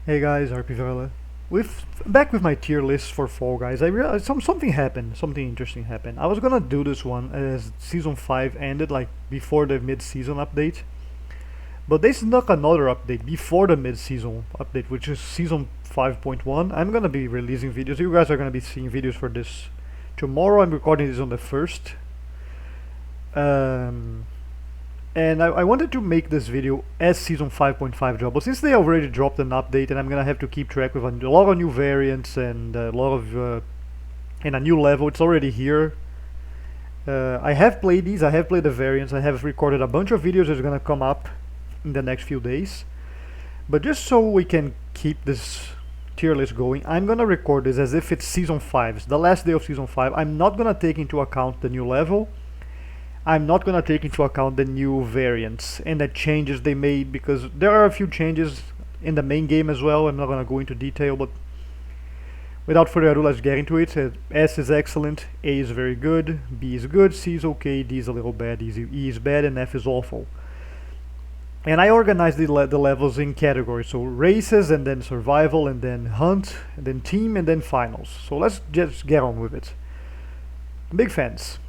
Hey guys, rpvarela. With back with my tier list for Fall Guys. I realized something happened. Something interesting happened. I was gonna do this one as season 5 ended, like before the mid-season update. But they snuck another update before the mid-season update, which is season 5.1. I'm gonna be releasing videos. You guys are gonna be seeing videos for this tomorrow. I'm recording this on the 1st. Um, and I wanted to make this video as season 5.5 drop, but since they already dropped an update and I'm gonna have to keep track with a lot of new variants and a lot of and a new level, it's already here. I have played these, I have played the variants, I have recorded a bunch of videos that's gonna come up in the next few days. But just so we can keep this tier list going, I'm gonna record this as if it's season 5, it's the last day of season 5. I'm not gonna take into account the new level. I'm not gonna take into account the new variants and the changes they made, because there are a few changes in the main game as well. I'm not gonna go into detail, but without further ado, let's get into it. S is excellent, A is very good, B is good, C is okay, D is a little bad, E is bad, and F is awful. And I organized the levels in categories, so races, and then survival, and then hunt, and then team, and then finals. So let's just get on with it. Big fans.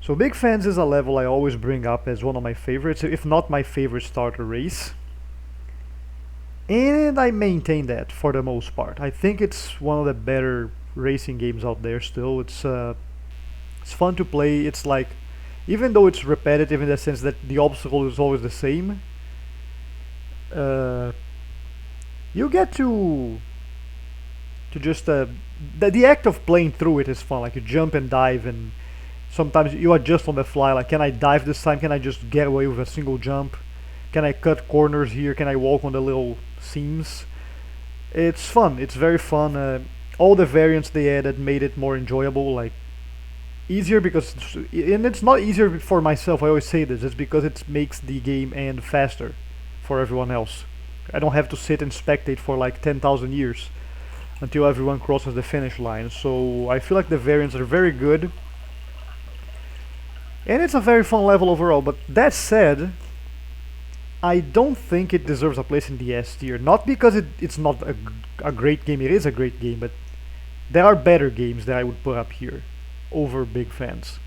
So Big Fans is a level I always bring up as one of my favorites, if not my favorite starter race. And I maintain that for the most part. I think it's one of the better racing games out there still. It's fun to play. It's like, even though it's repetitive in the sense that the obstacle is always the same, you get to just the act of playing through it is fun. Like, you jump and dive, and sometimes you adjust on the fly, like, can I dive this time? Can I just get away with a single jump? Can I cut corners here? Can I walk on the little seams? It's fun, it's very fun. All the variants they added made it more enjoyable, like easier, because and it's not easier for myself, I always say this, it's because it makes the game end faster for everyone else. I don't have to sit and spectate for like 10,000 years until everyone crosses the finish line. So I feel like the variants are very good. And it's a very fun level overall, but that said, I don't think it deserves a place in the S tier. Not because it's not a great game, it is a great game, but there are better games that I would put up here over Big Fans.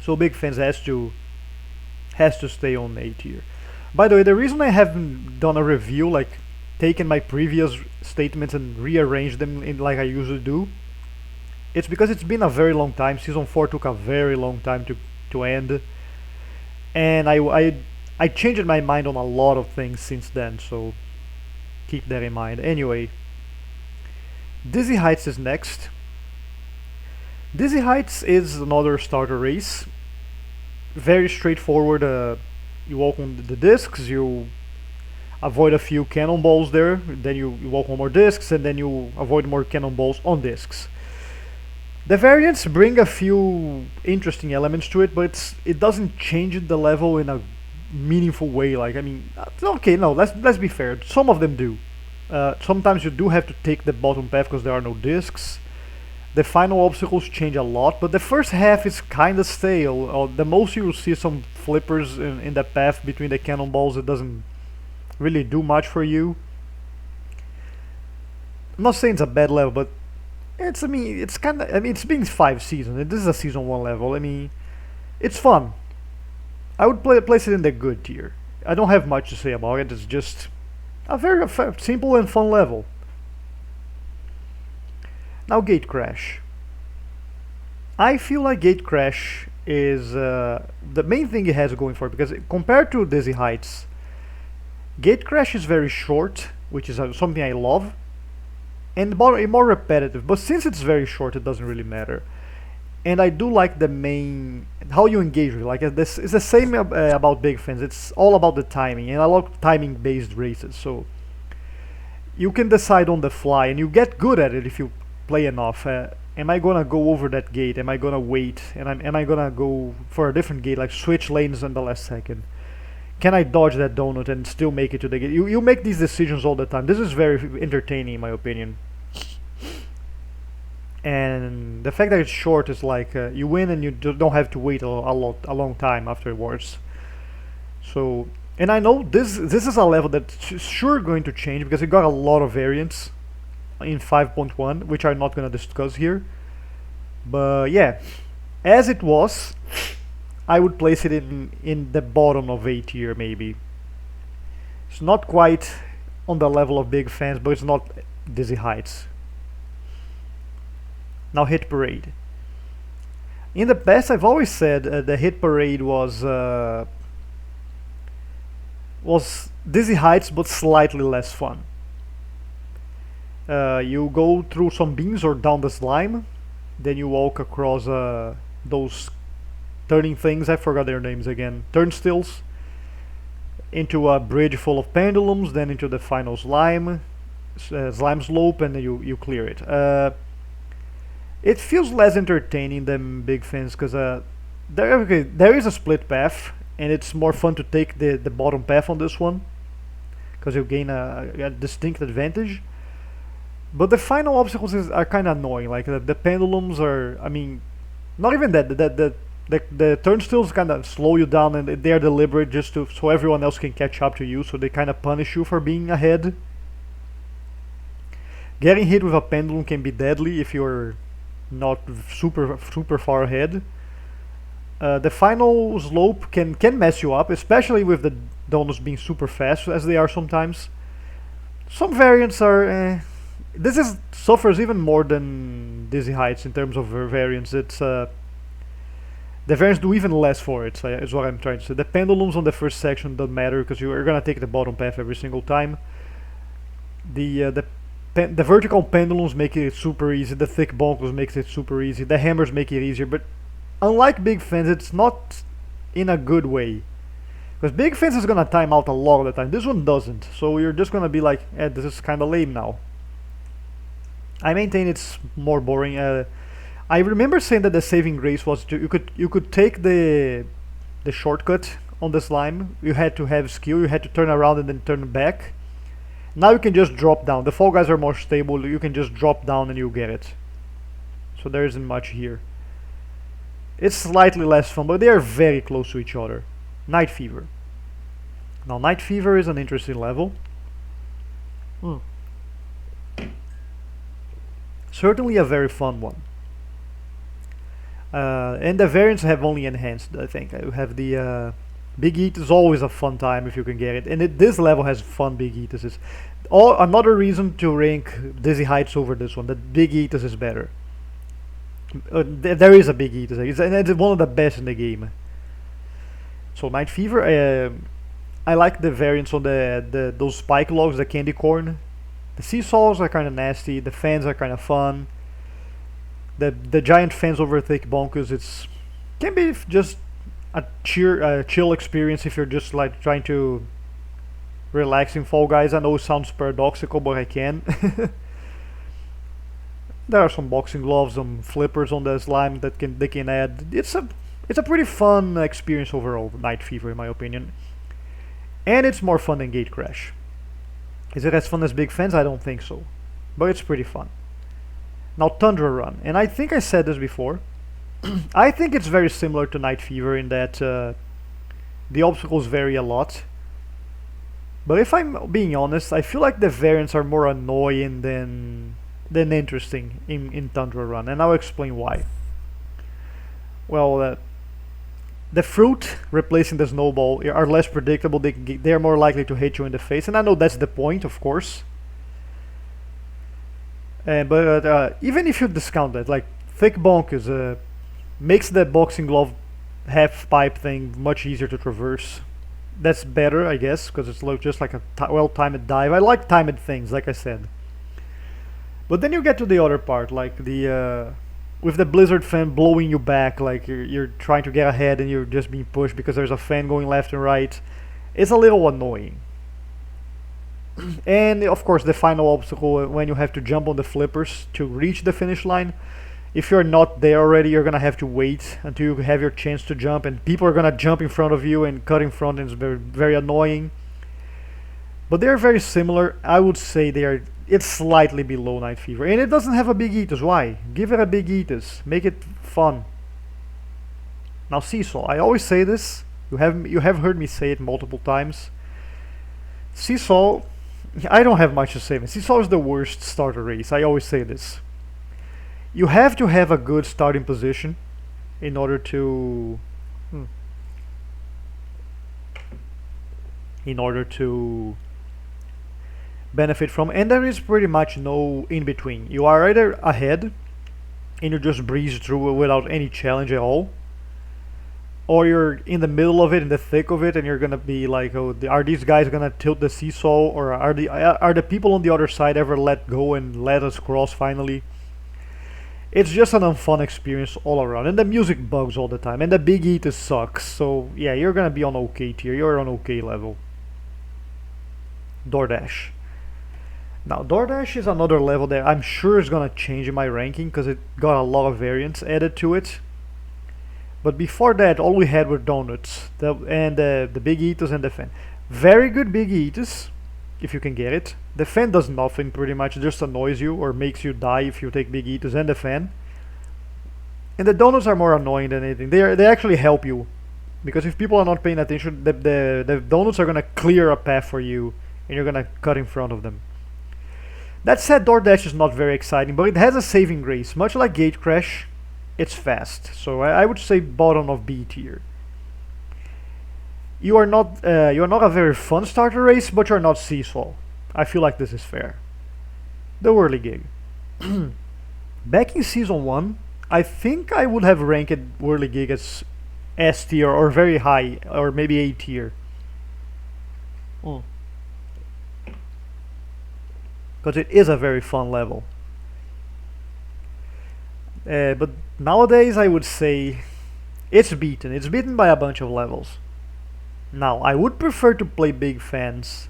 So Big Fans has to stay on A tier. By the way, the reason I haven't done a review, like taken my previous statements and rearranged them in like I usually do, it's because it's been a very long time. Season 4 took a very long time to end, and I changed my mind on a lot of things since then, so keep that in mind. Anyway, Dizzy Heights is next. Dizzy Heights is another starter race. Very straightforward. You walk on the discs, you avoid a few cannonballs there, then you walk on more discs, and then you avoid more cannonballs on discs. The variants bring a few interesting elements to it, but it doesn't change the level in a meaningful way. Like, I mean, okay, no, let's be fair. Some of them do. Sometimes you do have to take the bottom path because there are no discs. The final obstacles change a lot, but the first half is kind of stale. The most you will see some flippers in the path between the cannonballs. It doesn't really do much for you. I'm not saying it's a bad level, but it's, I mean, it's kind of, I mean, it's been 5 seasons, and this is a season 1 level. I mean, it's fun. I would place it in the good tier. I don't have much to say about it. It's just a very simple and fun level. Now, Gate Crash. I feel like Gate Crash is the main thing it has going for it, because compared to Dizzy Heights, Gate Crash is very short, which is something I love, and more repetitive. But since it's very short, it doesn't really matter. And I do like the main, how you engage with it. Like, this is the same about Big Fans. It's all about the timing, and I like timing based races, so you can decide on the fly, and you get good at it if you play enough. Am I gonna go over that gate? Am I gonna wait? And am I gonna go for a different gate, like switch lanes in the last second? Can I dodge that donut and still make it to the gate? You make these decisions all the time. This is very entertaining, in my opinion. And the fact that it's short is like, you win and you don't have to wait a long time afterwards. So And I know this is a level that's sure going to change because it got a lot of variants in 5.1, which I'm not gonna discuss here. But yeah, as it was, I would place it in the bottom of A tier maybe. It's not quite on the level of big fans, but it's not dizzy heights. Now Hit Parade. In the past, I've always said the Hit Parade was dizzy heights, but slightly less fun. You go through some beams or down the slime, then you walk across those turning things. I forgot their names again. Turnstiles. Into a bridge full of pendulums, then into the final slime slope, and you clear it. It feels less entertaining than big fans because there is a split path, and it's more fun to take the bottom path on this one because you gain a distinct advantage. But the final obstacles are kind of annoying. Like the pendulums are, I mean, not even that. The turnstiles kind of slow you down, and they're deliberate just so everyone else can catch up to you. So they kind of punish you for being ahead. Getting hit with a pendulum can be deadly if you're not super far ahead. The final slope can mess you up, especially with the donuts being super fast as they are sometimes. Some variants are. This suffers even more than Dizzy Heights in terms of variants. It's the variants do even less for it, is what I'm trying to say. The pendulums on the first section don't matter because you are gonna take the bottom path every single time. The vertical pendulums make it super easy. The thick bonkers makes it super easy. The hammers make it easier, but unlike big fence, it's not in a good way. Because big fence is gonna time out a lot of the time. This one doesn't, so you're just gonna be like, this is kind of lame now. I maintain it's more boring. I remember saying that the saving grace was you could take the shortcut on the slime. You had to have skill. You had to turn around and then turn back. Now you can just drop down. The Fall Guys are more stable. You can just drop down and you get it. So there isn't much here. It's slightly less fun, but they are very close to each other. Night Fever. Now Night Fever is an interesting level. Certainly a very fun one. And the variants have only enhanced, I think. You have the Big Eat is always a fun time if you can get it. And this level has fun Big Eaters. Is another reason to rank Dizzy Heights over this one. That Big Eaters is better. There is a Big Eaters, and it's one of the best in the game. So Night Fever, I like the variants on those spike logs, the candy corn. The seesaws are kind of nasty. The fans are kind of fun. The giant fans over thick bonkers, can be just a chill experience if you're just like trying to relax in Fall Guys. I know it sounds paradoxical, but I can. There are some boxing gloves, some flippers on the slime that they can add. It's a pretty fun experience overall, Night Fever in my opinion. And it's more fun than Gate Crash. Is it as fun as Big Fans? I don't think so. But it's pretty fun. Now Tundra Run, and I think I said this before. I think it's very similar to Night Fever in that the obstacles vary a lot. But if I'm being honest, I feel like the variants are more annoying than interesting in Tundra Run, and I'll explain why. Well, the fruit replacing the snowball are less predictable. They are more likely to hit you in the face, and I know that's the point, of course. But even if you discount that, like thick bonkers makes the boxing glove half pipe thing much easier to traverse. That's better, I guess, because it's just like a well-timed dive. I like timed things, like I said. But then you get to the other part, like with the blizzard fan blowing you back, like you're trying to get ahead and you're just being pushed because there's a fan going left and right. It's a little annoying. And of course the final obstacle when you have to jump on the flippers to reach the finish line. If you're not there already, you're gonna have to wait until you have your chance to jump, and people are gonna jump in front of you and cut in front, and it's very, very annoying. But they're very similar. I would say it's slightly below Night Fever, and it doesn't have a Big Eaters. Why? Give it a Big Eaters. Make it fun. Now Seesaw. I always say this You have heard me say it multiple times. Seesaw, I don't have much to say. Man. Seesaw is the worst starter race. I always say this. You have to have a good starting position in order to benefit from, and there is pretty much no in between. You are either ahead and you just breeze through it without any challenge at all, or you're in the middle of it, in the thick of it, and you're gonna be like, oh, are these guys gonna tilt the seesaw, or are the people on the other side ever let go and let us cross finally? It's just an unfun experience all around, and the music bugs all the time, and the Big Eater sucks. So yeah, you're gonna be on OK tier. You're on OK level. Doordash. Now Doordash is another level that I'm sure is gonna change in my ranking because it got a lot of variants added to it. But before that, all we had were donuts, the Big Eaters and the fan. Very good Big Eaters, if you can get it. The fan does nothing pretty much, it just annoys you or makes you die if you take Big Eaters and the fan. And the donuts are more annoying than anything. They actually help you, because if people are not paying attention, the donuts are gonna clear a path for you, and you're gonna cut in front of them. That said, Doordash is not very exciting, but it has a saving grace. Much like Gate Crash, it's fast. So I would say bottom of B tier. You are not a very fun starter race, but you're not Seesaw. I feel like this is fair. The Whirligig. Back in Season 1, I think I would have ranked Whirligig as S tier or very high, or maybe A tier. Because it is a very fun level. But nowadays I would say it's beaten. It's beaten by a bunch of levels. Now, I would prefer to play Big Fans,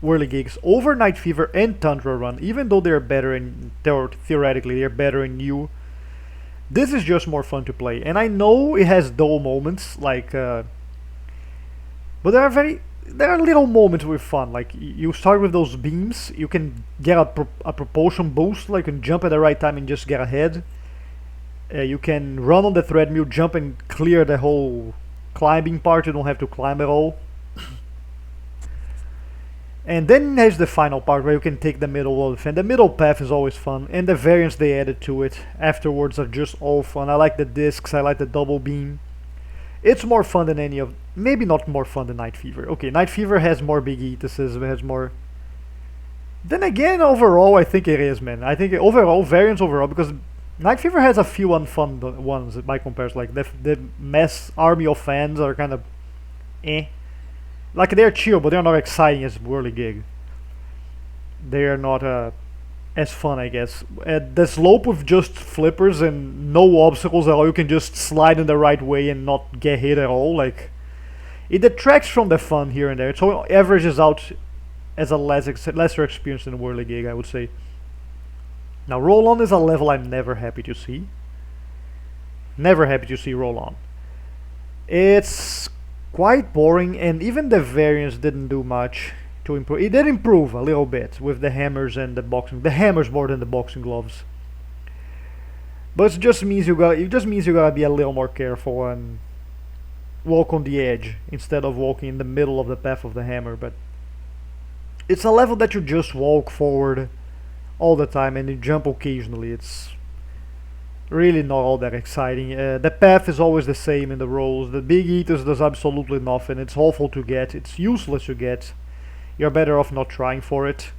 Whirligigs over Night Fever and Tundra Run, even though they're better in, theoretically, they're better in new. This is just more fun to play, and I know it has dull moments, like, but there are little moments with fun. Like, you start with those beams, you can get a propulsion boost, like you can jump at the right time and just get ahead. You can run on the treadmill, jump and clear the whole climbing part, you don't have to climb at all. And then there's the final part where you can take the middle of the fan. The middle path is always fun, and the variants they added to it afterwards are just all fun. I like the discs, I like the double beam. It's more fun than any of, maybe not more fun than Night Fever. Okay, Night Fever has more Big Eaters, has more. Then again, overall, I think it is, man. I think overall, variants overall, because Night Fever has a few unfun ones by comparison. Like the mass army of fans are kind of eh. Like they're chill, but they're not exciting as Whirligig. They are not as fun, I guess. The slope with just flippers and no obstacles at all, you can just slide in the right way and not get hit at all. Like, it detracts from the fun here and there. So it averages out as a lesser experience than Whirligig, I would say. Now, Roll On is a level I'm never happy to see. Never happy to see Roll On. It's quite boring, and even the variants didn't do much to improve. It did improve a little bit with the hammers and the boxing. The hammers more than the boxing gloves. But it just means you gotta be a little more careful and walk on the edge instead of walking in the middle of the path of the hammer. But it's a level that you just walk forward all the time and you jump occasionally. It's really not all that exciting. The path is always the same in the rolls. The Big Eaters does absolutely nothing. It's awful to get. It's useless to get. You're better off not trying for it.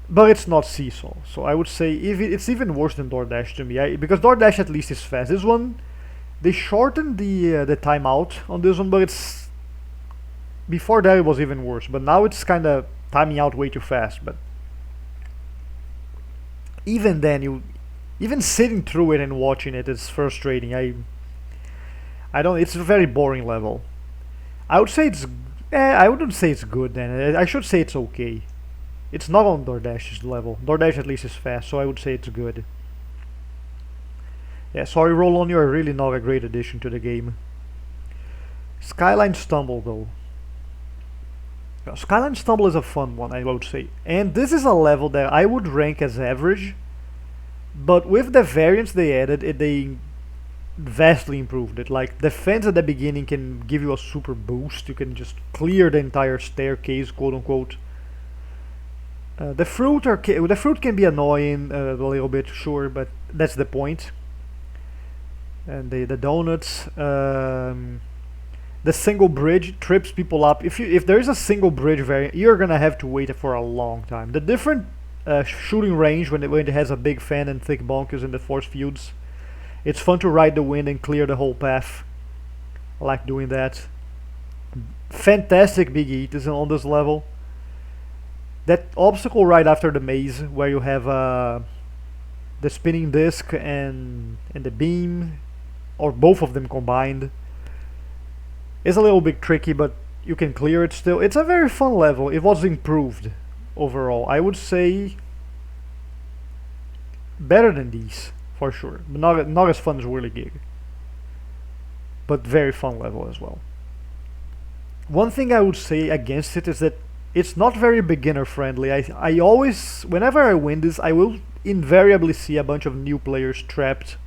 But it's not Seesaw. So I would say it's even worse than Doordash to me. Because Doordash at least is fast. This one, they shortened the timeout on this one, but it's... Before that it was even worse. But now it's kind of timing out way too fast. But even then, even sitting through it and watching it is frustrating. It's a very boring level. I would say it's I wouldn't say it's good then. I should say it's okay. It's not on Doordash's level. Doordash at least is fast, so I would say it's good. Yeah, sorry Roll On, you're really not a great addition to the game. Skyline Stumble though. Skyline Stumble is a fun one, I would say. And this is a level that I would rank as average. But with the variants they added, vastly improved it. Like the fence at the beginning can give you a super boost. You can just clear the entire staircase, quote unquote. The fruit can be annoying a little bit, sure, but that's the point. And the donuts, the single bridge trips people up. If there is a single bridge variant, you're gonna have to wait for a long time. The different shooting range when it has a big fan and thick bunkers in the force fields. It's fun to ride the wind and clear the whole path. I like doing that. Fantastic big eaters on this level. That obstacle right after the maze where you have the spinning disc and the beam, or both of them combined, is a little bit tricky, but you can clear it still. It's a very fun level. It was improved overall. I would say better than these for sure, but not as fun as Whirly Gig, but very fun level as well. One thing I would say against it is that it's not very beginner friendly. I always, whenever I win this, I will invariably see a bunch of new players trapped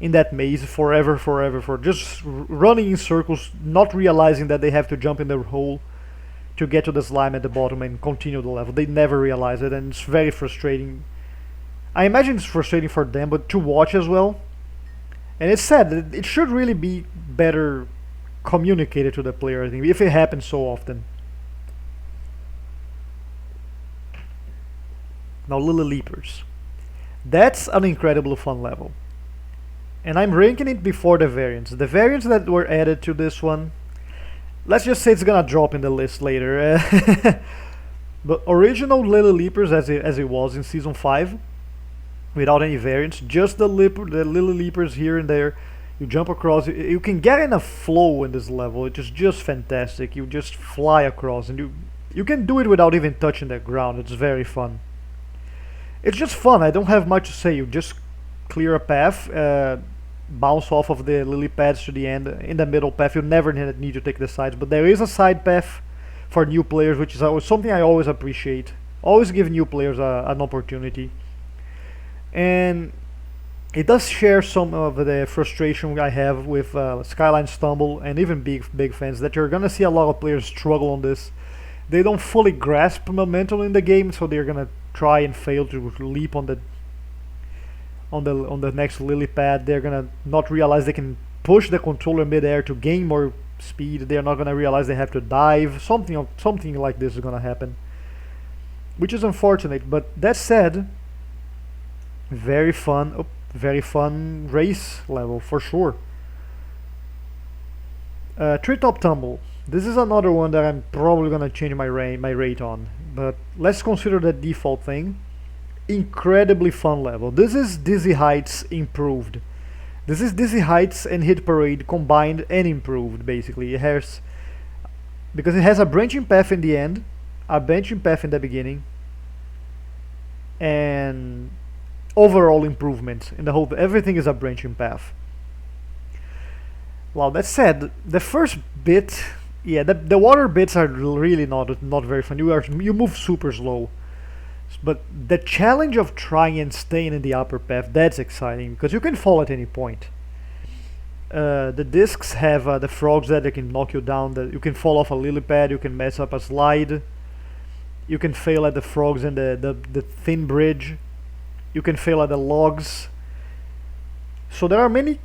in that maze forever, for just running in circles, not realizing that they have to jump in the hole to get to the slime at the bottom and continue the level. They never realize it, and it's very frustrating. I imagine it's frustrating for them, but to watch as well. And it's sad. It should really be better communicated to the player, I think, if it happens so often. Now, Lily Leapers. That's an incredibly fun level. And I'm ranking it before the variants. The variants that were added to this one, let's just say it's gonna drop in the list later. But original Lily Leapers as it was in Season 5, without any variants, just the Lily Leapers here and there. You jump across, you can get in a flow in this level, which is just fantastic. You just fly across, and you can do it without even touching the ground. It's very fun. It's just fun. I don't have much to say. You just clear a path, bounce off of the lily pads to the end. In the middle path, you never need to take the sides, but there is a side path for new players, which is always something I always appreciate. Always give new players an opportunity. And it does share some of the frustration I have with Skyline Stumble and even big fans, that you're gonna see a lot of players struggle on this. They don't fully grasp momentum in the game, so they're gonna try and fail to leap on the next lily pad. They're gonna not realize they can push the controller midair to gain more speed. They're not gonna realize they have to dive. Something like this is gonna happen, which is unfortunate. But that said, very fun race level for sure. Treetop Tumble. This is another one that I'm probably gonna change my rate on, but let's consider the default thing. Incredibly fun level. This is Dizzy Heights improved. This is Dizzy Heights and Hit Parade combined and improved, basically. Because it has a branching path in the end, a branching path in the beginning, and overall improvement in the whole. Everything is a branching path. Well, that said, the first bit, yeah, the water bits are really not very fun. You move super slow, but the challenge of trying and staying in the upper path, that's exciting because you can fall at any point. The discs have the frogs that they can knock you down. You can fall off a lily pad. You can mess up a slide. You can fail at the frogs and the thin bridge. You can fail at the logs. So there are many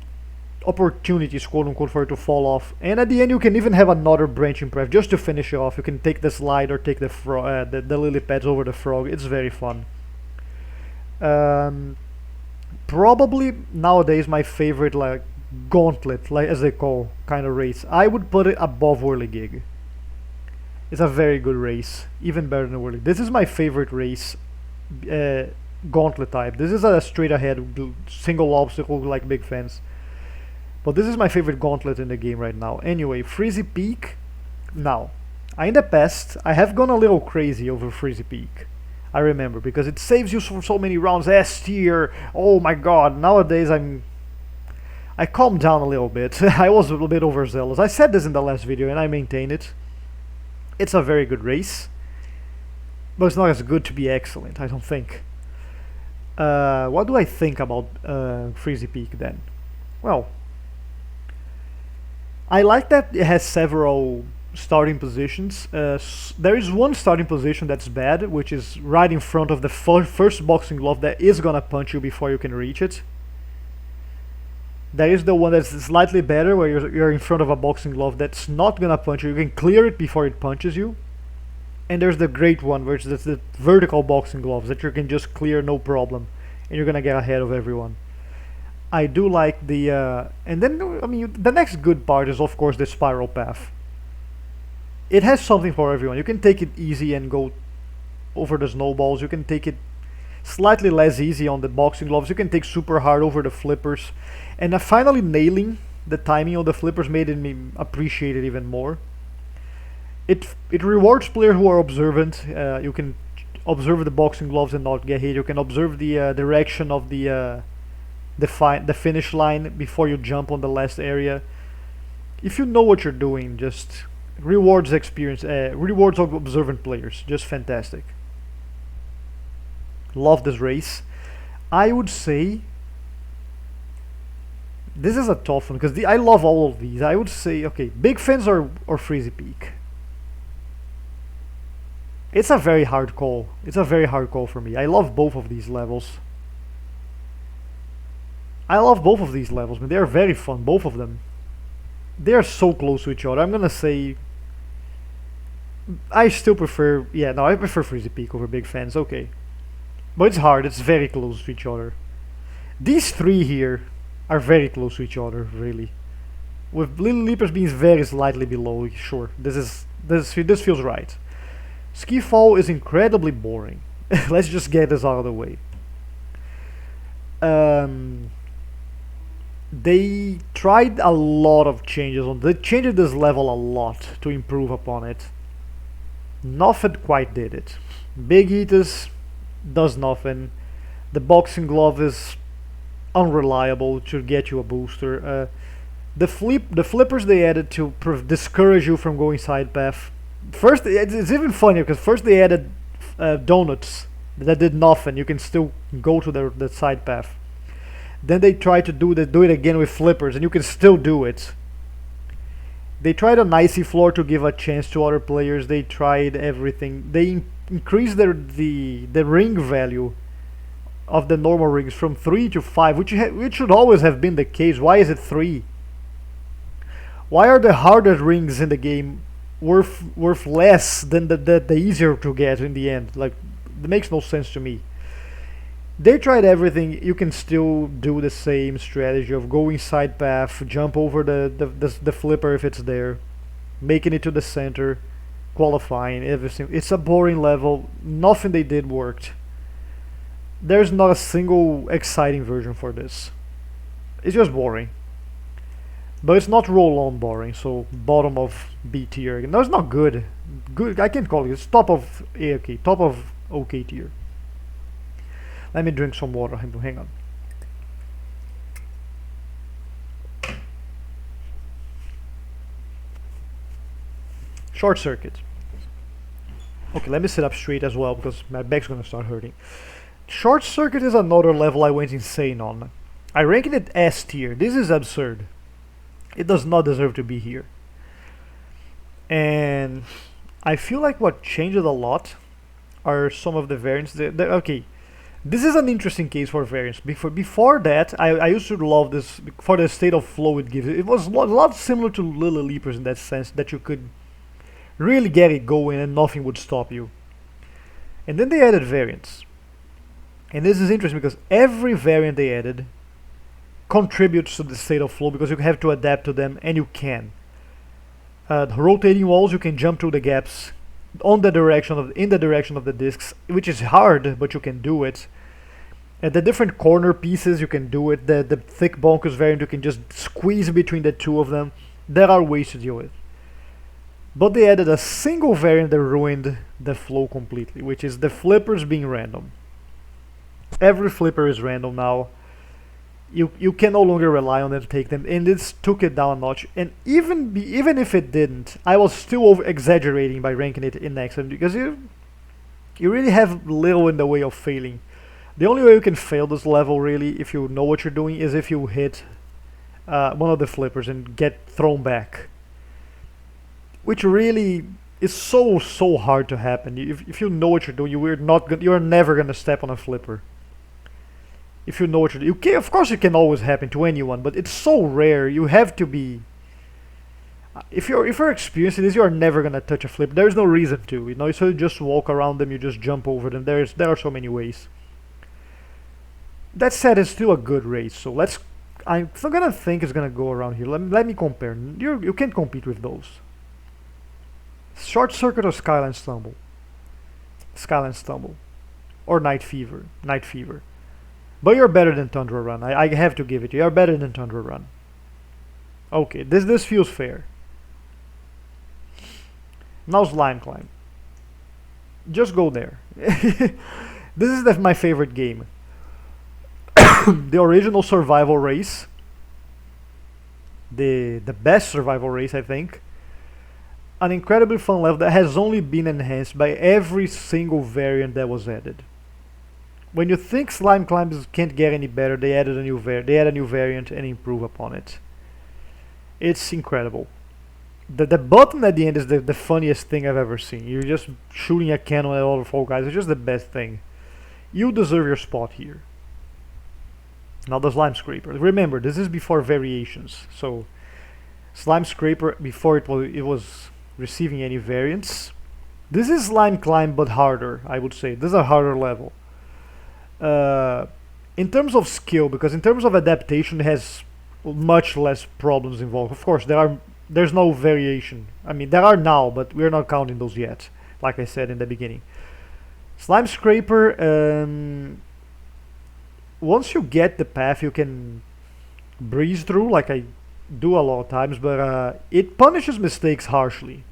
opportunities, quote unquote, for you to fall off, and at the end you can even have another branching path just to finish it off. You can take the slide or take the lily pads over the frog. It's very fun. Probably nowadays my favorite, like, gauntlet, like as they call, kind of race. I would put it above Whirly Gig. It's a very good race, even better than Whirly. This is my favorite race, gauntlet type. This is a straight ahead single obstacle like big fence. But this is my favorite gauntlet in the game right now. Anyway, Freezy Peak. Now, in the past, I have gone a little crazy over Freezy Peak. I remember, because it saves you for so many rounds. S tier. Oh my god. Nowadays, I calmed down a little bit. I was a little bit overzealous. I said this in the last video, and I maintain it. It's a very good race, but it's not as good to be excellent, I don't think. What do I think about Freezy Peak then? Well, I like that it has several starting positions. There is one starting position that's bad, which is right in front of the first boxing glove that is gonna punch you before you can reach it. There is the one that's slightly better, where you're in front of a boxing glove that's not gonna punch you. You can clear it before it punches you. And there's the great one, which is the vertical boxing gloves that you can just clear no problem, and you're gonna get ahead of everyone. I do like the, and then I mean the next good part is of course the spiral path. It has something for everyone. You can take it easy and go over the snowballs. You can take it slightly less easy on the boxing gloves. You can take super hard over the flippers, and finally nailing the timing of the flippers made me appreciate it even more. It rewards players who are observant. You can observe the boxing gloves and not get hit. You can observe the direction of the finish line before you jump on the last area. If you know what you're doing, just rewards experience, rewards of observant players. Just fantastic. Love this race. I would say this is a tough one because I love all of these. I would say, okay, Big Fence or Freezy Peak. It's a very hard call. It's a very hard call for me. I love both of these levels. I love both of these levels, man. They are very fun, both of them. They are so close to each other. I'm gonna say I still prefer, yeah, no, I prefer Freezy Peak over Big Fence, okay. But it's hard, it's very close to each other. These three here are very close to each other, really. With Little Leapers being very slightly below, sure, this feels right. Ski Fall is incredibly boring. Let's just get this out of the way. They tried a lot of changes on. They changed this level a lot to improve upon it. Nothing quite did it. Big Eaters does nothing. The boxing glove is unreliable to get you a booster. The flippers they added to discourage you from going side path. First, it's even funnier because first they added donuts that did nothing. You can still go to the side path. Then they tried to do it again with flippers, and you can still do it. They tried an icy floor to give a chance to other players. They tried everything. They increased the ring value of the normal rings from 3 to 5, which should always have been the case. Why is it 3? Why are the harder rings in the game worth less than the easier to get in the end? Like, it makes no sense to me. They tried everything. You can still do the same strategy of going side path, jump over the flipper if it's there, making it to the center, qualifying, everything. It's a boring level. Nothing they did worked. There's not a single exciting version for this. It's just boring. But it's not roll-on boring, so bottom of B tier. No, it's not good. Good, I can't call it. It's top of okay, top of okay tier. Let me drink some water. Hang on. Short circuit. Okay, let me sit up straight as well because my back's gonna start hurting. Short circuit is another level I went insane on. I ranked it S tier. This is absurd. It does not deserve to be here. And I feel like what changed a lot are some of the variants. Okay, this is an interesting case for variants. Before that, I used to love this for the state of flow it gives. It was a lot similar to Little Leapers in that sense, that you could really get it going and nothing would stop you. And then they added variants. And this is interesting because every variant they added contributes to the state of flow because you have to adapt to them, and you can. The rotating walls, you can jump through the gaps in the direction of the discs, which is hard, but you can do it. At the different corner pieces, you can do it. The thick Bonkers variant, you can just squeeze between the two of them. There are ways to do it. But they added a single variant that ruined the flow completely, which is the flippers being random. Every flipper is random now. You can no longer rely on them to take them, and this took it down a notch. And even if it didn't, I was still over exaggerating by ranking it in excellent because you really have little in the way of failing. The only way you can fail this level, really, if you know what you're doing, is if you hit one of the flippers and get thrown back, which really is so hard to happen. If you know what you're doing, you are never gonna step on a flipper. If you know what you're doing, of course it can always happen to anyone, but it's so rare. You have to be. If you're experiencing this, you are never gonna touch a flip. There is no reason to, So you just walk around them, you just jump over them. There are so many ways. That said, it's still a good race. So I'm gonna think it's gonna go around here. Let me compare. You can't compete with those. Short Circuit or Skyline Stumble? Skyline Stumble, or Night Fever. Night Fever. But you're better than Tundra Run. I have to give it to you. You're better than Tundra Run. Okay, this feels fair. Now Slime Climb. Just go there. This is my favorite game. The original survival race. The best survival race, I think. An incredibly fun level that has only been enhanced by every single variant that was added. When you think Slime Climbs can't get any better, they add a new variant and improve upon it. It's incredible. The button at the end is the funniest thing I've ever seen. You're just shooting a cannon at all the Fall Guys. It's just the best thing. You deserve your spot here. Now the Slime Scraper. Remember, this is before variations. So Slime Scraper, before it was receiving any variants. This is Slime Climb but harder, I would say. This is a harder level. In terms of skill, because in terms of adaptation, it has much less problems involved. Of course, there's no variation. I mean, there are now, but we're not counting those yet, like I said in the beginning. Slime Scraper, once you get the path, you can breeze through, like I do a lot of times, but it punishes mistakes harshly.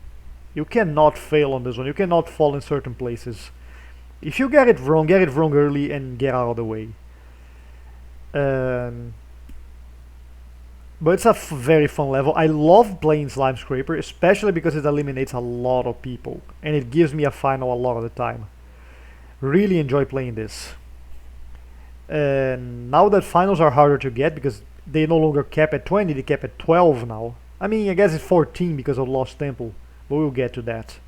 You cannot fail on this one. You cannot fall in certain places. If you get it wrong early and get out of the way. But it's a very fun level. I love playing Slime Scraper, especially because it eliminates a lot of people. And it gives me a final a lot of the time. Really enjoy playing this. And now that finals are harder to get because they no longer cap at 20, they cap at 12 now. I mean, I guess it's 14 because of Lost Temple, but we'll get to that.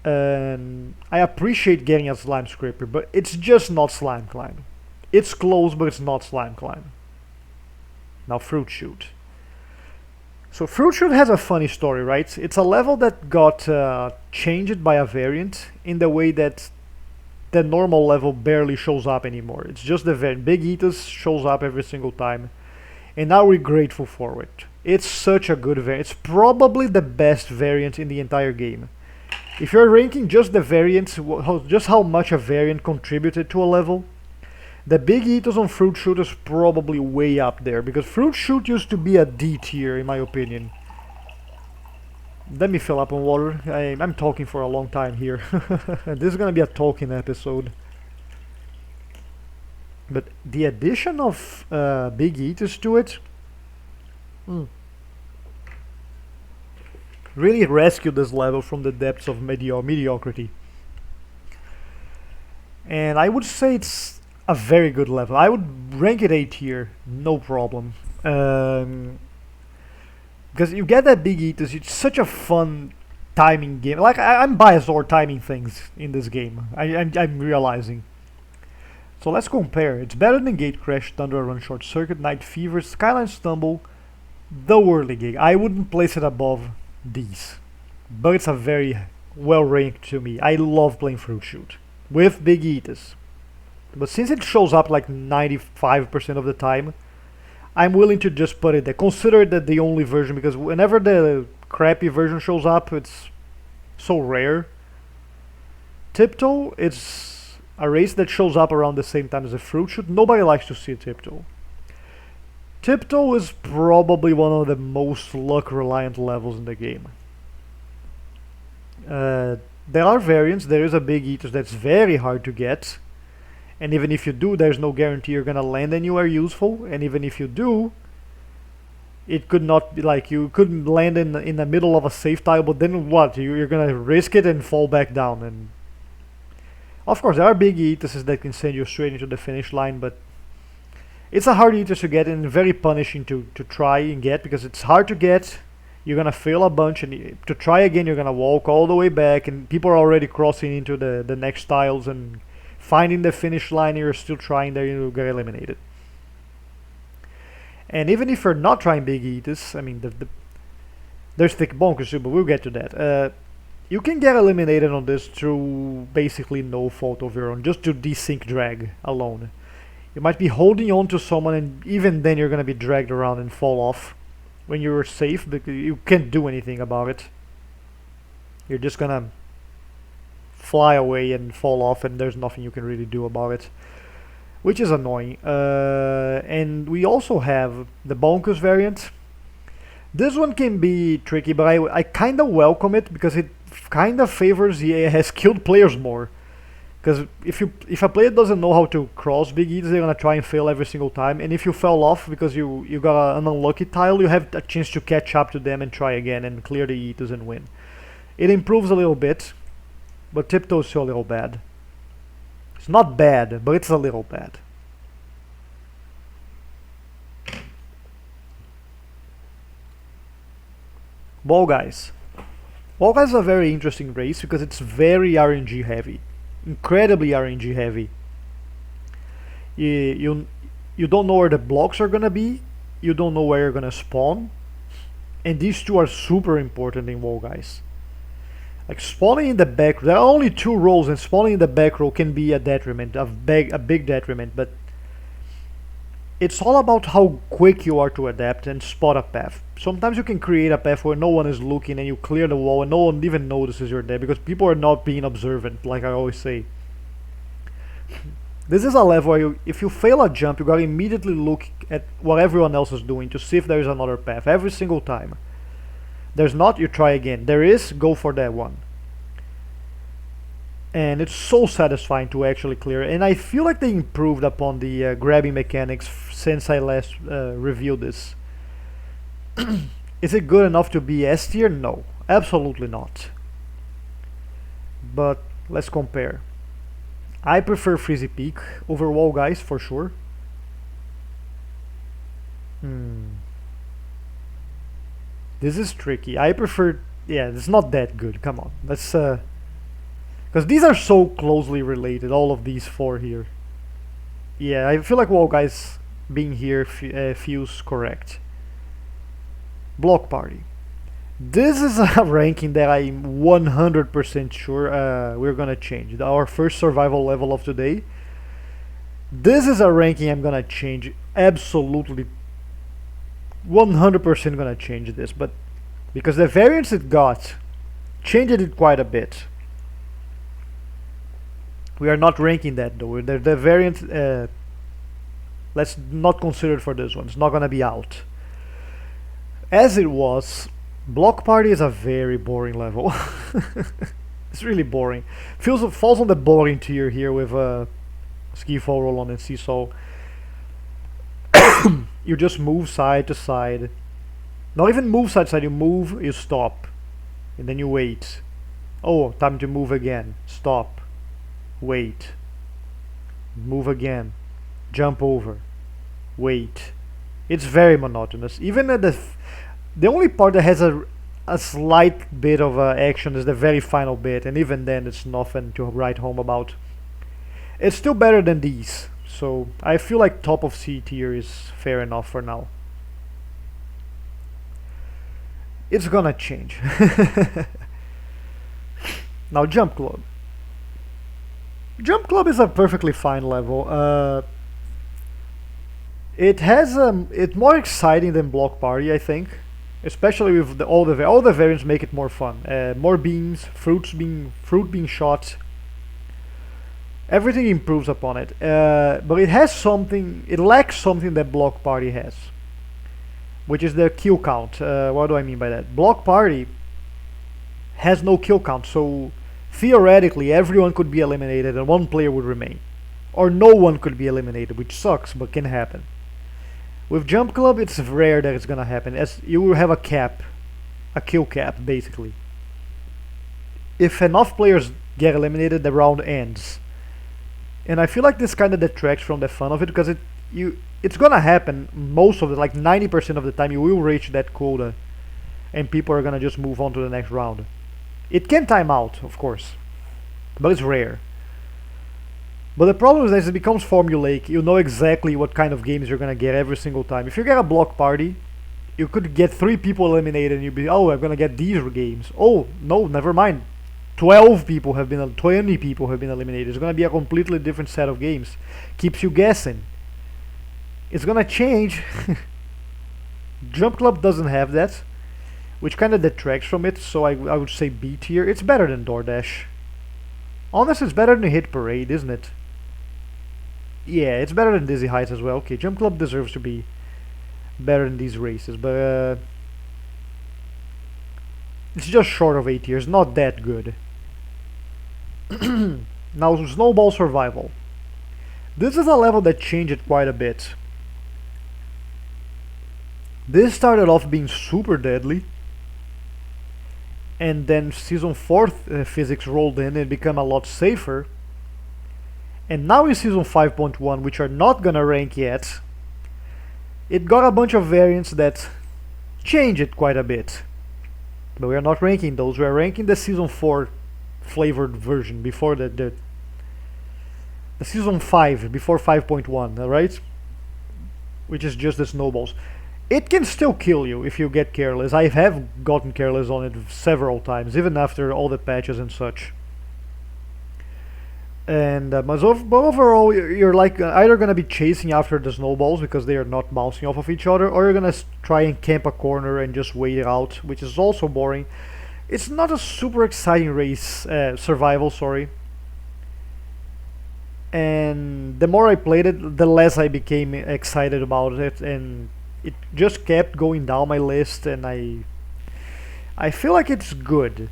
I appreciate getting a Slime Scraper, but it's just not Slime Climb. It's close, but it's not Slime Climb. Now Fruit Shoot. So Fruit Shoot has a funny story, right? It's a level that got changed by a variant in the way that the normal level barely shows up anymore. It's just the variant. Big Eaters shows up every single time. And now we're grateful for it. It's such a good variant. It's probably the best variant in the entire game. If you're ranking just the variants, just how much a variant contributed to a level, the Big Eaters on Fruit Shoot is probably way up there, because Fruit Shoot used to be a D tier in my opinion. Let me fill up on water. I'm talking for a long time here. This is gonna be a talking episode. But the addition of Big Eaters to it really rescued this level from the depths of mediocrity. And I would say it's a very good level. I would rank it A tier, no problem. Because you get that Big Eaters, it's such a fun timing game. Like, I'm biased over timing things in this game. I'm realizing. So let's compare. It's better than Gate Crash, Tundra Run, Short Circuit, Night Fever, Skyline Stumble, The Whirly Gig. I wouldn't place it above these, but it's a very well ranked to me. I love playing Fruit Shoot with Big Eaters, but since it shows up like 95% of the time, I'm willing to just put it there. Consider that the only version, because whenever the crappy version shows up, it's so rare. Tiptoe, it's a race that shows up around the same time as a Fruit Shoot. Nobody likes to see Tiptoe. Tiptoe is probably one of the most luck-reliant levels in the game. There are variants. There is a Big Eater that's very hard to get. And even if you do, there's no guarantee you're gonna land anywhere useful. And even if you do, it could not be like you couldn't land in the middle of a safe tile, but then what? You're gonna risk it and fall back down. And of course, there are Big Eaters that can send you straight into the finish line, but It's a hard eater to get and very punishing to try and get, because it's hard to get. You're gonna fail a bunch, and to try again you're gonna walk all the way back, and people are already crossing into the next tiles and finding the finish line. You're still trying there, you'll get eliminated. And even if you're not trying big eaters, I mean there's thick bonkers too, but we'll get to that. You can get eliminated on this through basically no fault of your own, just to desync drag alone. You might be holding on to someone, and even then you're gonna be dragged around and fall off when you're safe, because you can't do anything about it. You're just gonna fly away and fall off, and there's nothing you can really do about it, which is annoying. And we also have the Bonkers variant. This one can be tricky, but I kind of welcome it, because it kind of favors the skilled players more. Because if a player doesn't know how to cross big eats, they're gonna try and fail every single time. And if you fell off because you got an unlucky tile, you have a chance to catch up to them and try again and clear the eaters and win. It improves a little bit, but tiptoe's still a little bad. It's not bad, but it's a little bad. Ball Guys. Ball Guys is a very interesting race because it's very RNG heavy. Incredibly RNG heavy. You don't know where the blocks are gonna be, you don't know where you're gonna spawn, and these two are super important in Wall Guys. Like spawning in the back, there are only 2 rows, and spawning in the back row can be a detriment, a big detriment, but it's all about how quick you are to adapt and spot a path. Sometimes you can create a path where no one is looking and you clear the wall and no one even notices you're there, because people are not being observant, like I always say. This is a level where if you fail a jump, you gotta immediately look at what everyone else is doing to see if there is another path, every single time. There's not, you try again. There is, go for that one. And it's so satisfying to actually clear, and I feel like they improved upon the grabbing mechanics since I last reviewed this. Is it good enough to be S tier? No, absolutely not. But let's compare. I prefer Freezy Peak over Wall Guys for sure. This is tricky. I prefer, yeah, it's not that good. Come on, let's because these are so closely related, all of these 4 here. Yeah, I feel like Wall Guys being here feels correct. Block Party. This is a ranking that I'm 100% sure we're gonna change. Our first survival level of today. This is a ranking I'm gonna change. Absolutely 100% gonna change this, but because the variants it got changed it quite a bit. We are not ranking that though. The variant, let's not consider it for this one. It's not gonna be out. As it was, Block Party is a very boring level. It's really boring. Falls on the boring tier here with ski fall, roll on, and seesaw. You just move side to side. Not even move side to side. You move, you stop, and then you wait. Oh, time to move again. Stop. Wait, move again, jump over, wait. It's very monotonous. Even at the only part that has a slight bit of action is the very final bit, and even then it's nothing to write home about. It's still better than these, so I feel like top of C tier is fair enough for now. It's gonna change. Now Jump Club. Jump Club is a perfectly fine level. It's more exciting than Block Party, I think, especially with all the variants make it more fun. More beams, fruit being shot. Everything improves upon it, but it has something. It lacks something that Block Party has, which is the kill count. What do I mean by that? Block Party has no kill count, so theoretically everyone could be eliminated and 1 player would remain, or no one could be eliminated, which sucks but can happen. With Jump Club it's rare that it's gonna happen, as you will have a cap, a kill cap basically. If enough players get eliminated, the round ends, and I feel like this kind of detracts from the fun of it, because it's gonna happen most of the, like 90% of the time you will reach that quota and people are gonna just move on to the next round. It can time out, of course, but it's rare. But the problem is that as it becomes formulaic, you know exactly what kind of games you're gonna get every single time. If you get a block party, you could get 3 people eliminated and you'd be, oh, I'm gonna get these games. Oh, no, never mind. 20 people have been eliminated. It's gonna be a completely different set of games. Keeps you guessing. It's gonna change. Jump Club doesn't have that, which kind of detracts from it, so I would say B tier. It's better than Doordash. Honestly, it's better than Hit Parade, isn't it? Yeah, it's better than Dizzy Heights as well. Okay, Jump Club deserves to be better than these races, but it's just short of A tier. It's not that good. Now, Snowball Survival. This is a level that changed quite a bit. This started off being super deadly, and then Season 4 physics rolled in and became a lot safer. And now in Season 5.1, which are not gonna rank yet, it got a bunch of variants that change it quite a bit. But we are not ranking those, we are ranking the Season 4 flavored version before the Season 5, before 5.1, alright? Which is just the snowballs. It can still kill you if you get careless. I have gotten careless on it several times, even after all the patches and such. And but overall, you're like either gonna be chasing after the snowballs because they are not bouncing off of each other, or you're gonna try and camp a corner and just wait it out, which is also boring. It's not a super exciting race, survival, sorry. And the more I played it, the less I became excited about it, and it just kept going down my list, and I feel like it's good.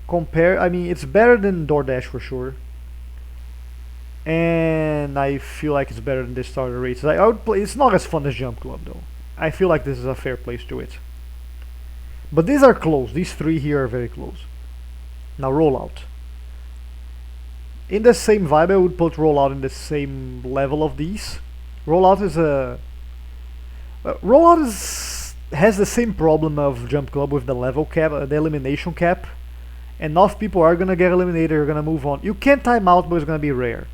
I mean, it's better than Doordash for sure, and I feel like it's better than the starter races. I would play. It's not as fun as Jump Club though. I feel like this is a fair place to it. But these are close. These 3 here are very close. Now Rollout. In the same vibe, I would put Rollout in the same level of these. Rollout is a has the same problem of Jump Club with the level cap, the elimination cap. Enough people are gonna get eliminated, you're gonna move on. You can time out, but it's gonna be rare.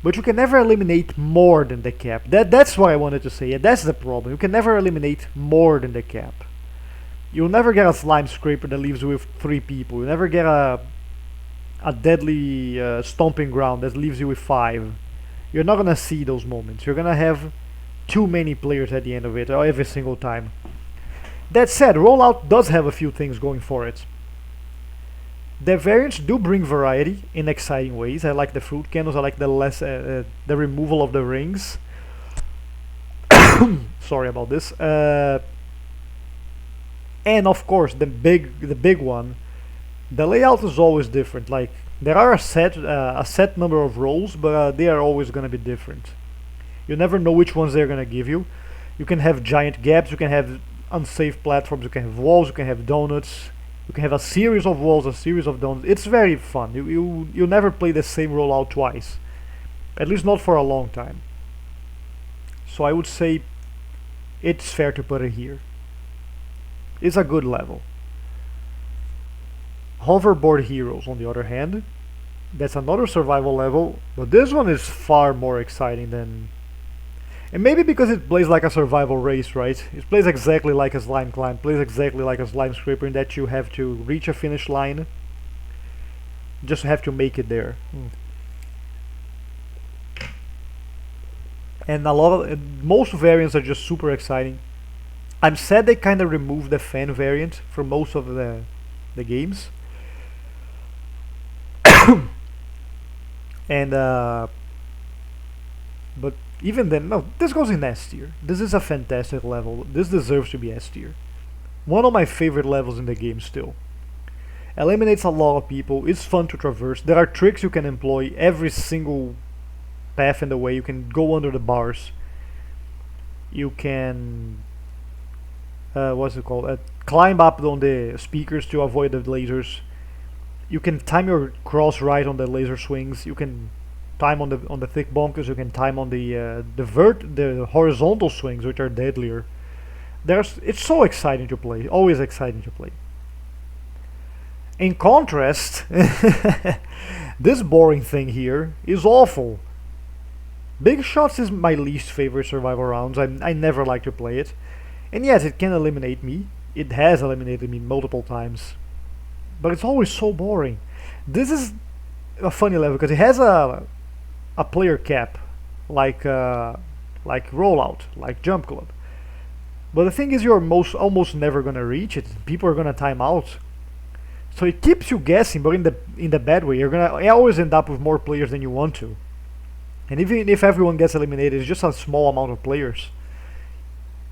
But you can never eliminate more than the cap. That's what I wanted to say. Yeah, that's the problem. You can never eliminate more than the cap. You'll never get a slime scraper that leaves you with 3 people. You'll never get a deadly stomping ground that leaves you with 5. You're not gonna see those moments. You're gonna have too many players at the end of it every single time. That said, Rollout does have a few things going for it. The variants do bring variety in exciting ways. I like the fruit candles. I like the removal of the rings. Sorry about this. And of course, the big one. The layout is always different. Like there are a set number of rolls, but they are always gonna be different. You never know which ones they're gonna give you. You can have giant gaps. You can have unsafe platforms. You can have walls. You can have donuts. You can have a series of walls, a series of donuts. It's very fun. You never play the same rollout twice, at least not for a long time. So I would say it's fair to put it here. It's a good level. Hoverboard Heroes, on the other hand, that's another survival level, but this one is far more exciting than. And maybe because it plays like a survival race, right? It plays exactly like a slime climb, plays exactly like a slime scraper in that you have to reach a finish line. Just have to make it there. And most variants are just super exciting. I'm sad they kind of removed the fan variant from most of the games. And but even then, no, this goes in S tier. This is a fantastic level. This deserves to be S tier. One of my favorite levels in the game still. Eliminates a lot of people. It's fun to traverse. There are tricks you can employ every single path in the way. You can go under the bars. You can what's it called? Climb up on the speakers to avoid the lasers. You can time your cross right on the laser swings. You can time on the thick bunkers. You can time on the horizontal swings, which are deadlier. It's so exciting to play. Always exciting to play. In contrast, this boring thing here is awful. Big Shots is my least favorite survival rounds. I never like to play it. And yes, it can eliminate me. It has eliminated me multiple times. But it's always so boring. This is a funny level because it has a player cap, like rollout, like jump club. But the thing is, you're almost never gonna reach it. People are gonna time out. So it keeps you guessing, but in the bad way. You always end up with more players than you want to. And even if everyone gets eliminated, it's just a small amount of players.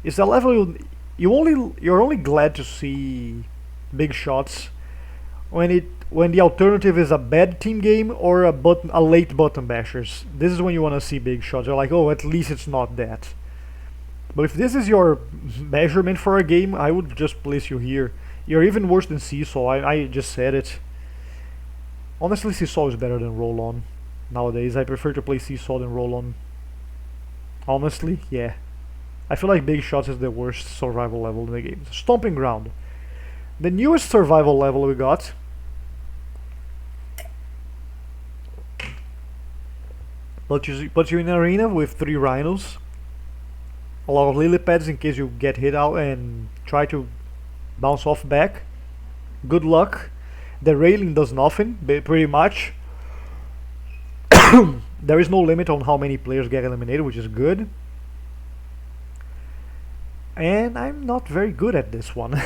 It's a level you're only glad to see Big Shots when the alternative is a bad team game or a late button bashers. This is when you want to see Big Shots. You're like, oh, at least it's not that. But if this is your measurement for a game, I would just place you here. You're even worse than Seesaw. I just said it. Honestly, Seesaw is better than Roll On. Nowadays, I prefer to play Seesaw than Roll On. Honestly, yeah. I feel like Big Shots is the worst survival level in the game. Stomping Ground. The newest survival level we got. Puts you in an arena with 3 rhinos. A lot of lily pads in case you get hit out and try to bounce off back. Good luck. The railing does nothing, pretty much. There is no limit on how many players get eliminated, which is good. And I'm not very good at this one.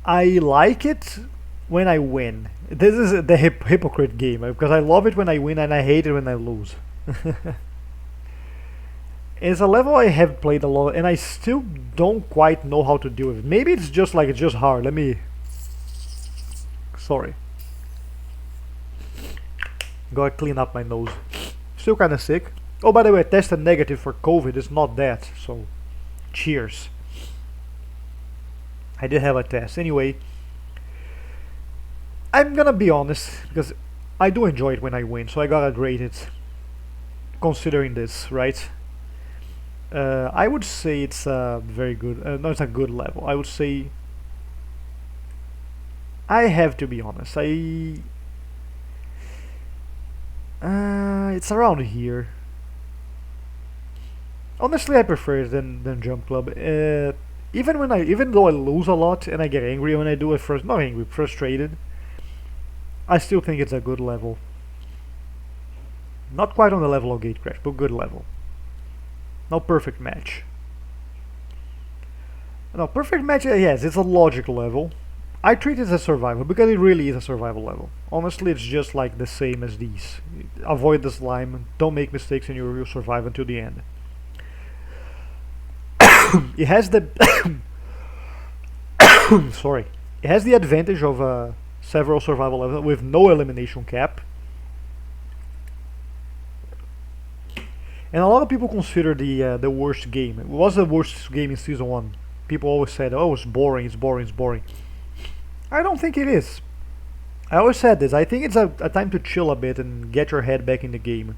I like it when I win. This is the hypocrite game, because I love it when I win and I hate it when I lose. It's a level I have played a lot and I still don't quite know how to deal with it. Maybe it's just hard. Let me... Sorry. Gotta clean up my nose. Still kinda sick. Oh, by the way, I tested negative for COVID. It's not that, so... Cheers. I did have a test. Anyway... I'm gonna be honest, because I do enjoy it when I win, so I gotta rate it. Considering this, right? I would say it's a very good... no, it's a good level. I would say... I have to be honest. It's around here. Honestly, I prefer it than Jump Club. Even though I lose a lot and I get angry when I do it, not angry, frustrated, I still think it's a good level. Not quite on the level of Gate Crash, but good level. No perfect match. No, perfect match, yes, it's a logical level. I treat it as a survival because it really is a survival level. Honestly, it's just like the same as these. Avoid the slime, don't make mistakes, and you'll survive until the end. It has the sorry. It has the advantage of several survival levels with no elimination cap. And a lot of people consider the worst game. It was the worst game in Season 1. People always said, oh, it's boring, it's boring, it's boring. I don't think it is. I always said this. I think it's a time to chill a bit and get your head back in the game.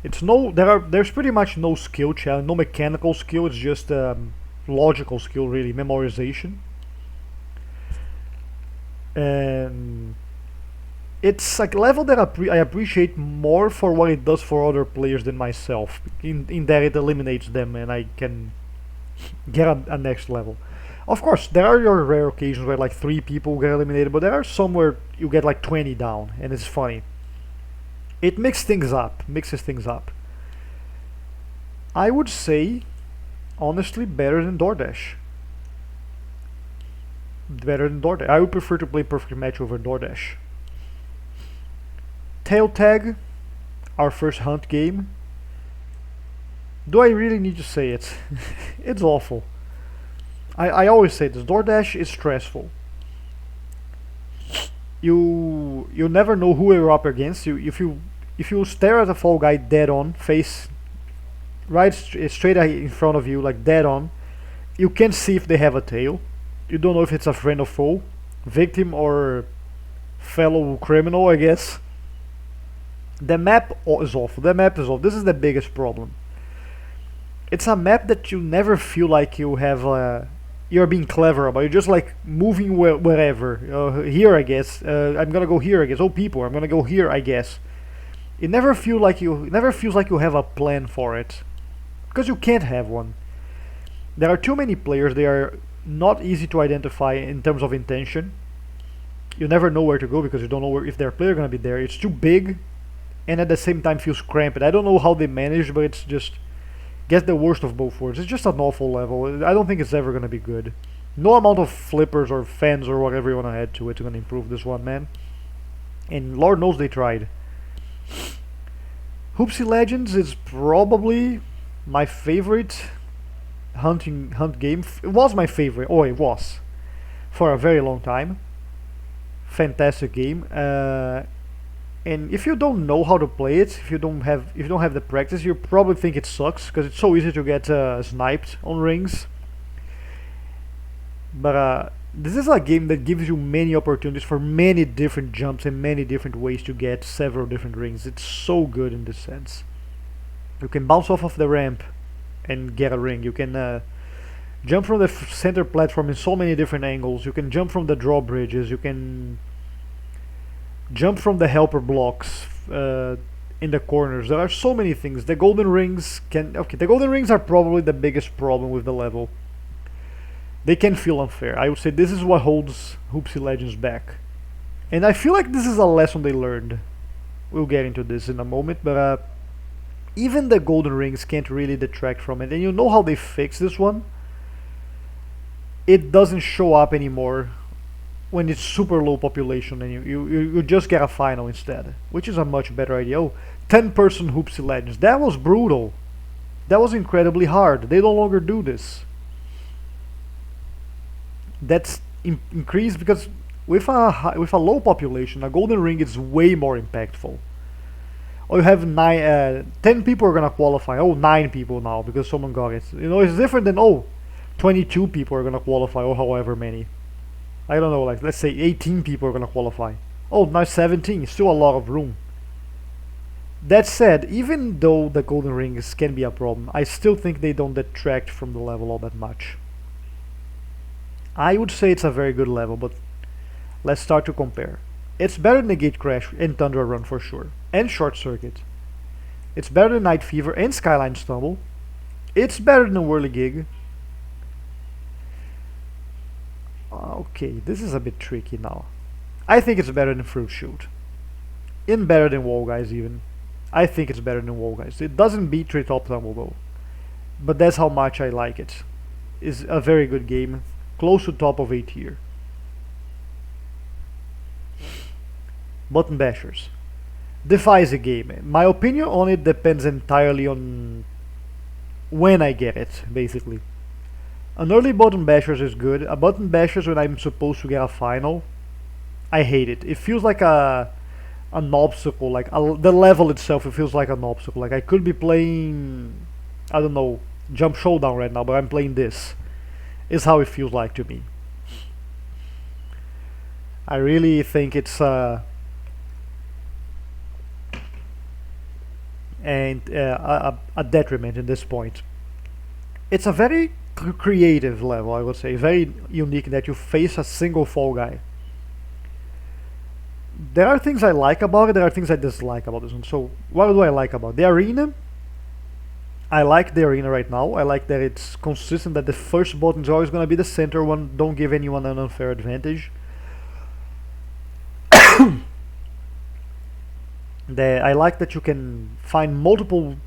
There's pretty much no skill challenge, no mechanical skill. It's just logical skill, really, memorization. And it's a level that I appreciate more for what it does for other players than myself. In that it eliminates them and I can get a next level. Of course, there are your rare occasions where like 3 people get eliminated, but there are some where you get like 20 down, and it's funny. It mixes things up. I would say, honestly, better than Doordash. I would prefer to play Perfect Match over Doordash. Tail Tag, our first hunt game. Do I really need to say it? It's awful. I always say this. Doordash is stressful. You never know who you're up against. If you stare at a fall guy dead on, face right straight in front of you, like dead on, you can't see if they have a tail. You don't know if it's a friend or foe, victim or fellow criminal, I guess. The map is awful. The map is awful. This is the biggest problem. It's a map that you never feel like you have. You're being clever about. You're just like moving wherever. Here, I guess. I'm gonna go here, I guess. Oh, people, I'm gonna go here, I guess. It never feels like you have a plan for it, because you can't have one. There are too many players. They are not easy to identify in terms of intention. You never know where to go because you don't know if their player gonna be there. It's too big, and at the same time feels cramped. I don't know how they manage, but it's just get the worst of both worlds. It's just an awful level. I don't think it's ever gonna be good. No amount of flippers or fans or whatever you wanna add to it's gonna improve this one, man. And Lord knows they tried. Hoopsie Legends is probably my favorite hunt game. It was my favorite. Oh, it was for a very long time. Fantastic game. And if you don't know how to play it, if you don't have the practice, you probably think it sucks because it's so easy to get sniped on rings. But this is a game that gives you many opportunities for many different jumps and many different ways to get several different rings. It's so good in this sense. You can bounce off of the ramp and get a ring. You can jump from the center platform in so many different angles. You can jump from the drawbridges. You can jump from the helper blocks in the corners. There are so many things. The golden rings the golden rings are probably the biggest problem with the level. They can feel unfair. I would say this is what holds Hoopsie Legends back. And I feel like this is a lesson they learned. We'll get into this in a moment, but even the golden rings can't really detract from it. And you know how they fix this one? It doesn't show up anymore when it's super low population and you just get a final instead, which is a much better idea. Oh, 10-person Hoopsie Legends. That was brutal. That was incredibly hard. They no longer do this. That's increased because with a low population, a golden ring is way more impactful. Or you have 10 people are gonna qualify. Oh, 9 people now because someone got it. You know, it's different than 22 people are gonna qualify or however many. I don't know, like let's say 18 people are gonna qualify. Oh, now 17, still a lot of room. That said, even though the golden rings can be a problem, I still think they don't detract from the level all that much. I would say it's a very good level, but let's start to compare. It's better than the Gate Crash and Tundra Run for sure, and Short Circuit. It's better than Night Fever and Skyline Stumble. It's better than Whirligig. Okay, this is a bit tricky now. I think it's better than Fruit Shoot. And better than Wall Guys even. I think it's better than Wall Guys. It doesn't beat Treetop Tumble though. But that's how much I like it. It's a very good game. Close to top of A tier. Button Bashers. Defies a game. My opinion on it depends entirely on when I get it, basically. An early Button Bashers is good. A Button Bashers when I'm supposed to get a final, I hate it. It feels like an obstacle. Like the level itself, it feels like an obstacle. Like I could be playing, I don't know, Jump Showdown right now, but I'm playing this. Is how it feels like to me. I really think it's a detriment at this point. It's a very creative level, I would say, very unique that you face a single fall guy. There are things I like about it, there are things I dislike about this one. So what do I like about it? The arena? I like the arena right now. I like that it's consistent, that the first button is always going to be the center one. Don't give anyone an unfair advantage. I like that you can find multiple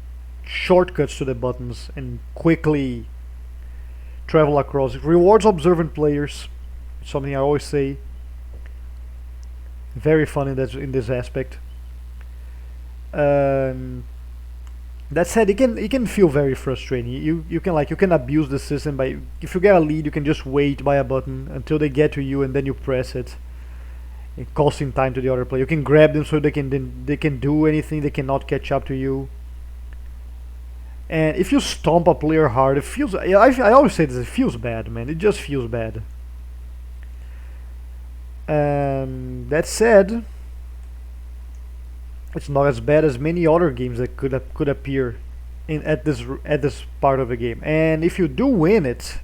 shortcuts to the buttons and quickly travel across. It rewards observant players, something I always say. Very fun in this aspect. That said, it can feel very frustrating. You can abuse the system by, if you get a lead, you can just wait by a button until they get to you and then you press it, costing time to the other player. You can grab them so they can do anything. They cannot catch up to you. And if you stomp a player hard, it feels. I always say this. It feels bad, man. It just feels bad. That said, It's not as bad as many other games that could appear at this part of the game. And if you do win it,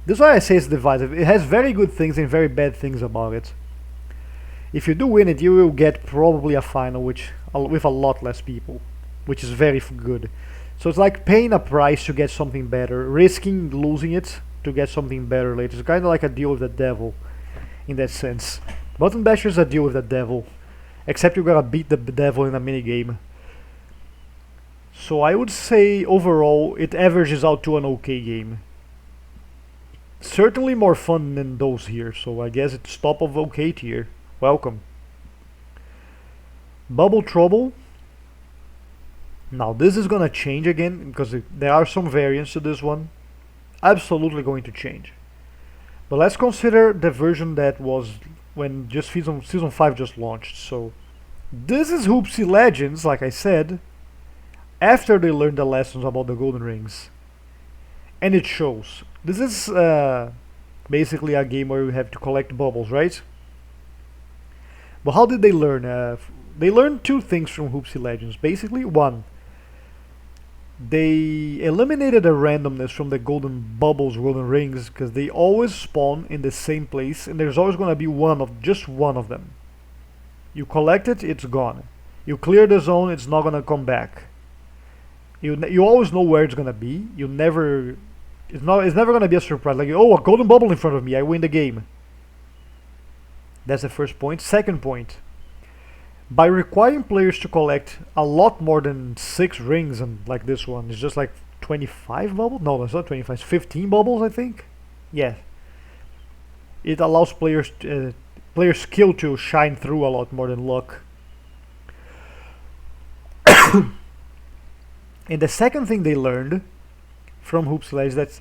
this is why I say it's divisive. It has very good things and very bad things about it. If you do win it, you will get probably a final with a lot less people, which is very good. So it's like paying a price to get something better, risking losing it to get something better later. It's kind of like a deal with the devil, in that sense. Button Basher is a deal with the devil, except you gotta beat the devil in a mini game. So I would say overall it averages out to an okay game. Certainly more fun than those here, so I guess it's top of okay tier. Welcome. Bubble Trouble. Now this is gonna change again because there are some variants to this one. Absolutely going to change. But let's consider the version that was when just season 5 just launched. So this is Hoopsie Legends, like I said, after they learned the lessons about the golden rings. And it shows. This is basically a game where you have to collect bubbles, right? But how did they learn? They learned two things from Hoopsie Legends. Basically, one, they eliminated the randomness from the golden bubbles, golden rings, because they always spawn in the same place, and there's always going to be just one of them. You collect it, it's gone. You clear the zone, it's not going to come back. You always know where it's going to be. It's never going to be a surprise. Like, oh, a golden bubble in front of me, I win the game. That's the first point. Second point, by requiring players to collect a lot more than 6 rings, and like this one, it's just like 25 bubbles? No, it's not 25, it's 15 bubbles, I think? Yeah. It allows players' skill to shine through a lot more than luck. And the second thing they learned from Hoopsie Legends is that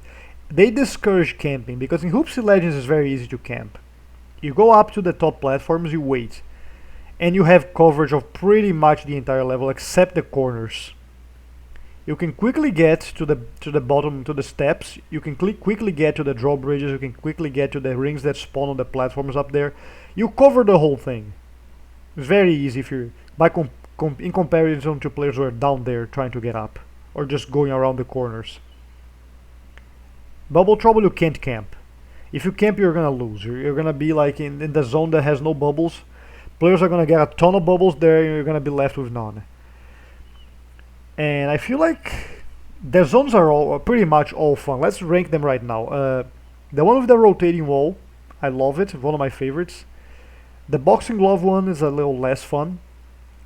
they discourage camping, because in Hoopsie Legends it's very easy to camp. You go up to the top platforms, you wait, and you have coverage of pretty much the entire level except the corners. You can quickly get to the bottom, to the steps. You can quickly get to the drawbridges. You can quickly get to the rings that spawn on the platforms up there. You cover the whole thing. It's very easy if you're in comparison to players who are down there trying to get up or just going around the corners. Bubble Trouble, you can't camp. If you camp, you're gonna lose. You're gonna be like in the zone that has no bubbles. Players are gonna get a ton of bubbles there, and you're gonna be left with none. And I feel like the zones are pretty much all fun. Let's rank them right now. The one with the rotating wall, I love it. One of my favorites. The boxing glove one is a little less fun.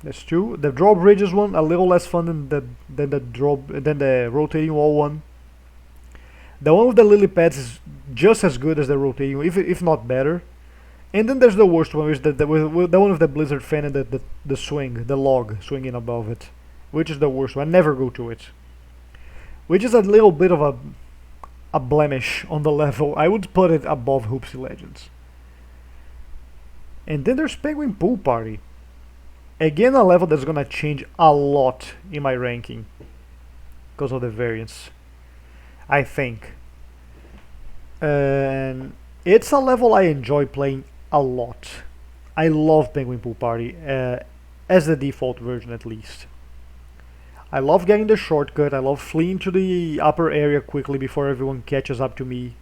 That's true. The drawbridges one, a little less fun than the rotating wall one. The one with the lily pads is just as good as the rotating, if not better. And then there's the worst one, which is the one with the blizzard fan and the swing, the log swinging above it, which is the worst one. I never go to it, which is a little bit of a blemish on the level. I would put it above Hoopsie Legends. And then there's Penguin Pool Party. Again, a level that's gonna change a lot in my ranking because of the variants, I think. And it's a level I enjoy playing a lot. I love Penguin Pool Party, as the default version at least. I love getting the shortcut, I love fleeing to the upper area quickly before everyone catches up to me.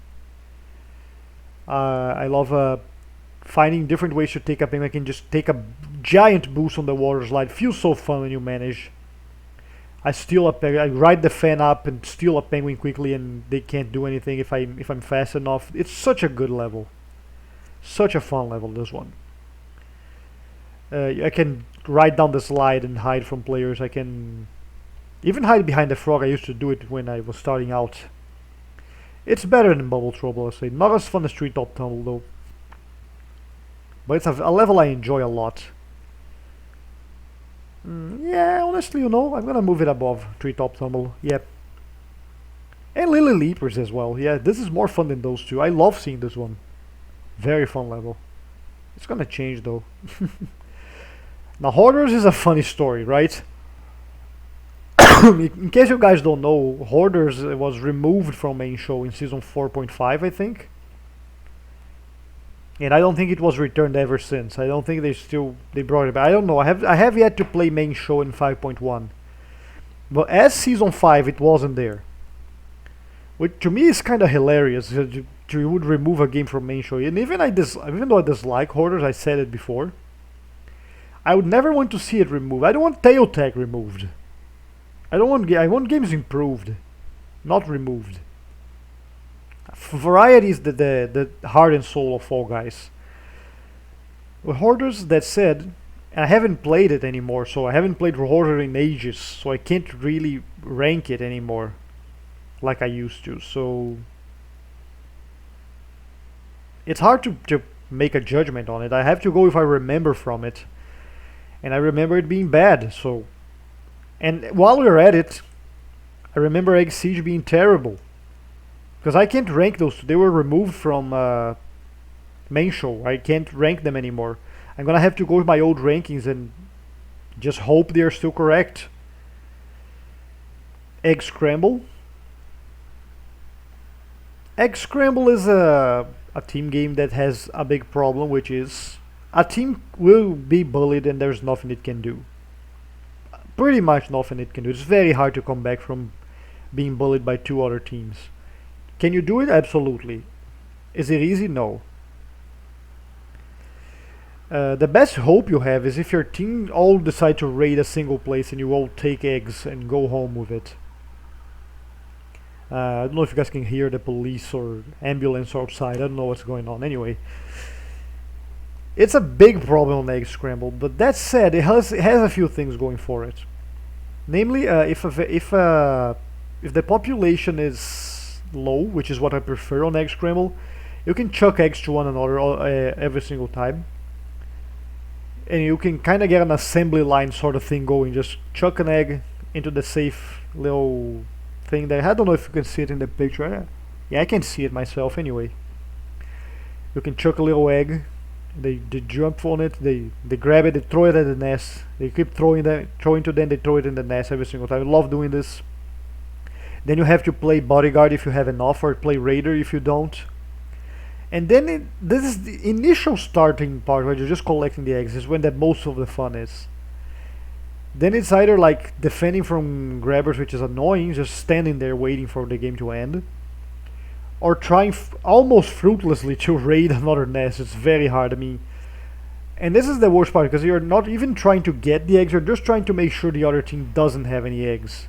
I love finding different ways to take a penguin. I can just take a giant boost on the water slide. Feels so fun when you manage. I ride the fan up and steal a penguin quickly, and they can't do anything if I'm fast enough. It's such a good level, such a fun level. This one. I can ride down the slide and hide from players. I can even hide behind the frog. I used to do it when I was starting out. It's better than Bubble Trouble, I say. Not as fun as Treetop Tumble though, but it's a level I enjoy a lot. Yeah, honestly, I'm gonna move it above Treetop Tumble. Yep. And Lily Leapers as well. Yeah, this is more fun than those two. I love seeing this one. Very fun level. It's gonna change though. Now, Hoarders is a funny story, right? In case you guys don't know, Hoarders was removed from main show in season 4.5, I think. and I don't think it was returned ever since. I don't think they brought it back. I don't know. I have yet to play main show in 5.1, but as season 5 it wasn't there, which to me is kind of hilarious. You would remove a game from main show, and even though I dislike hoarders, I said it before. I would never want to see it removed. I don't want tail tag removed. I want games improved, not removed. Variety is the heart and soul of Fall Guys. With Hoarders, that said, I haven't played it anymore, so I haven't played Hoarder in ages, so I can't really rank it anymore like I used to. So it's hard to make a judgment on it. I have to go if I remember from it, and I remember it being bad. So, and while we're at it, I remember Egg Siege being terrible. Because I can't rank those. They were removed from main show. I can't rank them anymore. I'm gonna have to go with my old rankings and just hope they're still correct. Egg Scramble. Egg Scramble is a team game that has a big problem, which is a team will be bullied and there's nothing it can do. Pretty much nothing it can do. It's very hard to come back from being bullied by two other teams. Can you do it? Absolutely. Is it easy? No. The best hope you have is if your team all decide to raid a single place and you all take eggs and go home with it. I don't know if you guys can hear the police or ambulance outside. I don't know what's going on. Anyway, it's a big problem on Egg Scramble, but that said, it has a few things going for it. Namely, if the population is low, which is what I prefer on Egg Scramble, you can chuck eggs to one another every single time, and you can kind of get an assembly line sort of thing going. Just chuck an egg into the safe little thing there. I don't know if you can see it in the picture. Yeah, I can see it myself anyway. You can chuck a little egg, they jump on it, they grab it, they throw it at the nest, they keep throwing to them, they throw it in the nest every single time. I love doing this. Then you have to play bodyguard if you have enough, or play raider if you don't. And then this is the initial starting part where you're just collecting the eggs, is when most of the fun is. Then it's either like defending from grabbers, which is annoying, just standing there waiting for the game to end, or trying almost fruitlessly to raid another nest. It's very hard. I mean, and this is the worst part, because you're not even trying to get the eggs, you're just trying to make sure the other team doesn't have any eggs.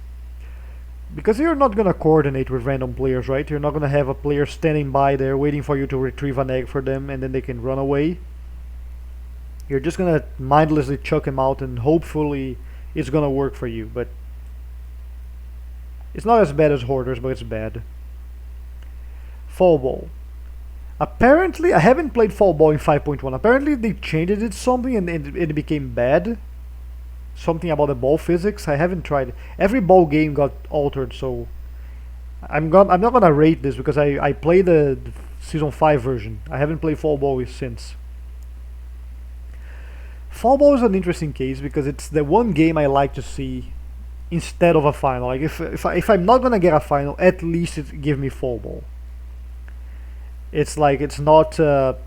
Because you're not going to coordinate with random players, right? You're not going to have a player standing by there waiting for you to retrieve an egg for them and then they can run away. You're just going to mindlessly chuck them out and hopefully it's going to work for you. But it's not as bad as Hoarders, but it's bad. Fall Ball. Apparently, I haven't played Fall Ball in 5.1. Apparently they changed it something and it became bad. Something about the ball physics. I haven't tried it. Every ball game got altered, so I'm not gonna rate this because I played the season 5 version. I haven't played Fall Ball since. Fall Ball is an interesting case because it's the one game I like to see instead of a final. Like if I'm not gonna get a final, at least give me Fall Ball. It's like it's not a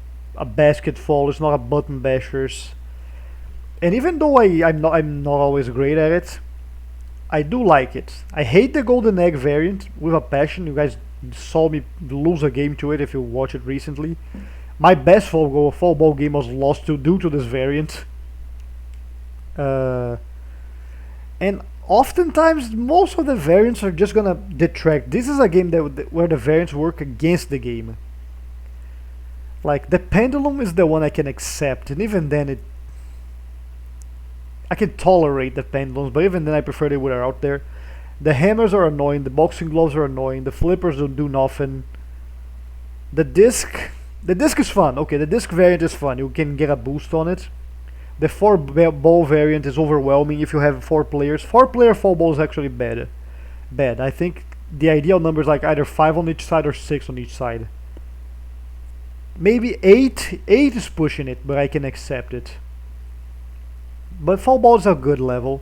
basketball. It's not a button bashers. And even though I'm not always great at it, I do like it. I hate the golden egg variant with a passion. You guys saw me lose a game to it if you watched it recently. My best fall ball game was lost due to this variant. And oftentimes, most of the variants are just gonna detract. This is a game where the variants work against the game. Like the pendulum is the one I can accept, and even then I can tolerate the pendulums, but even then I prefer they were out there. The hammers are annoying, the boxing gloves are annoying, the flippers don't do nothing. The disc is fun. Okay, the disc variant is fun. You can get a boost on it. The 4-ball variant is overwhelming if you have 4 players. 4-player fall ball is actually bad. I think the ideal number is like either 5 on each side or 6 on each side. Maybe 8 is pushing it, but I can accept it. But fall ball is a good level.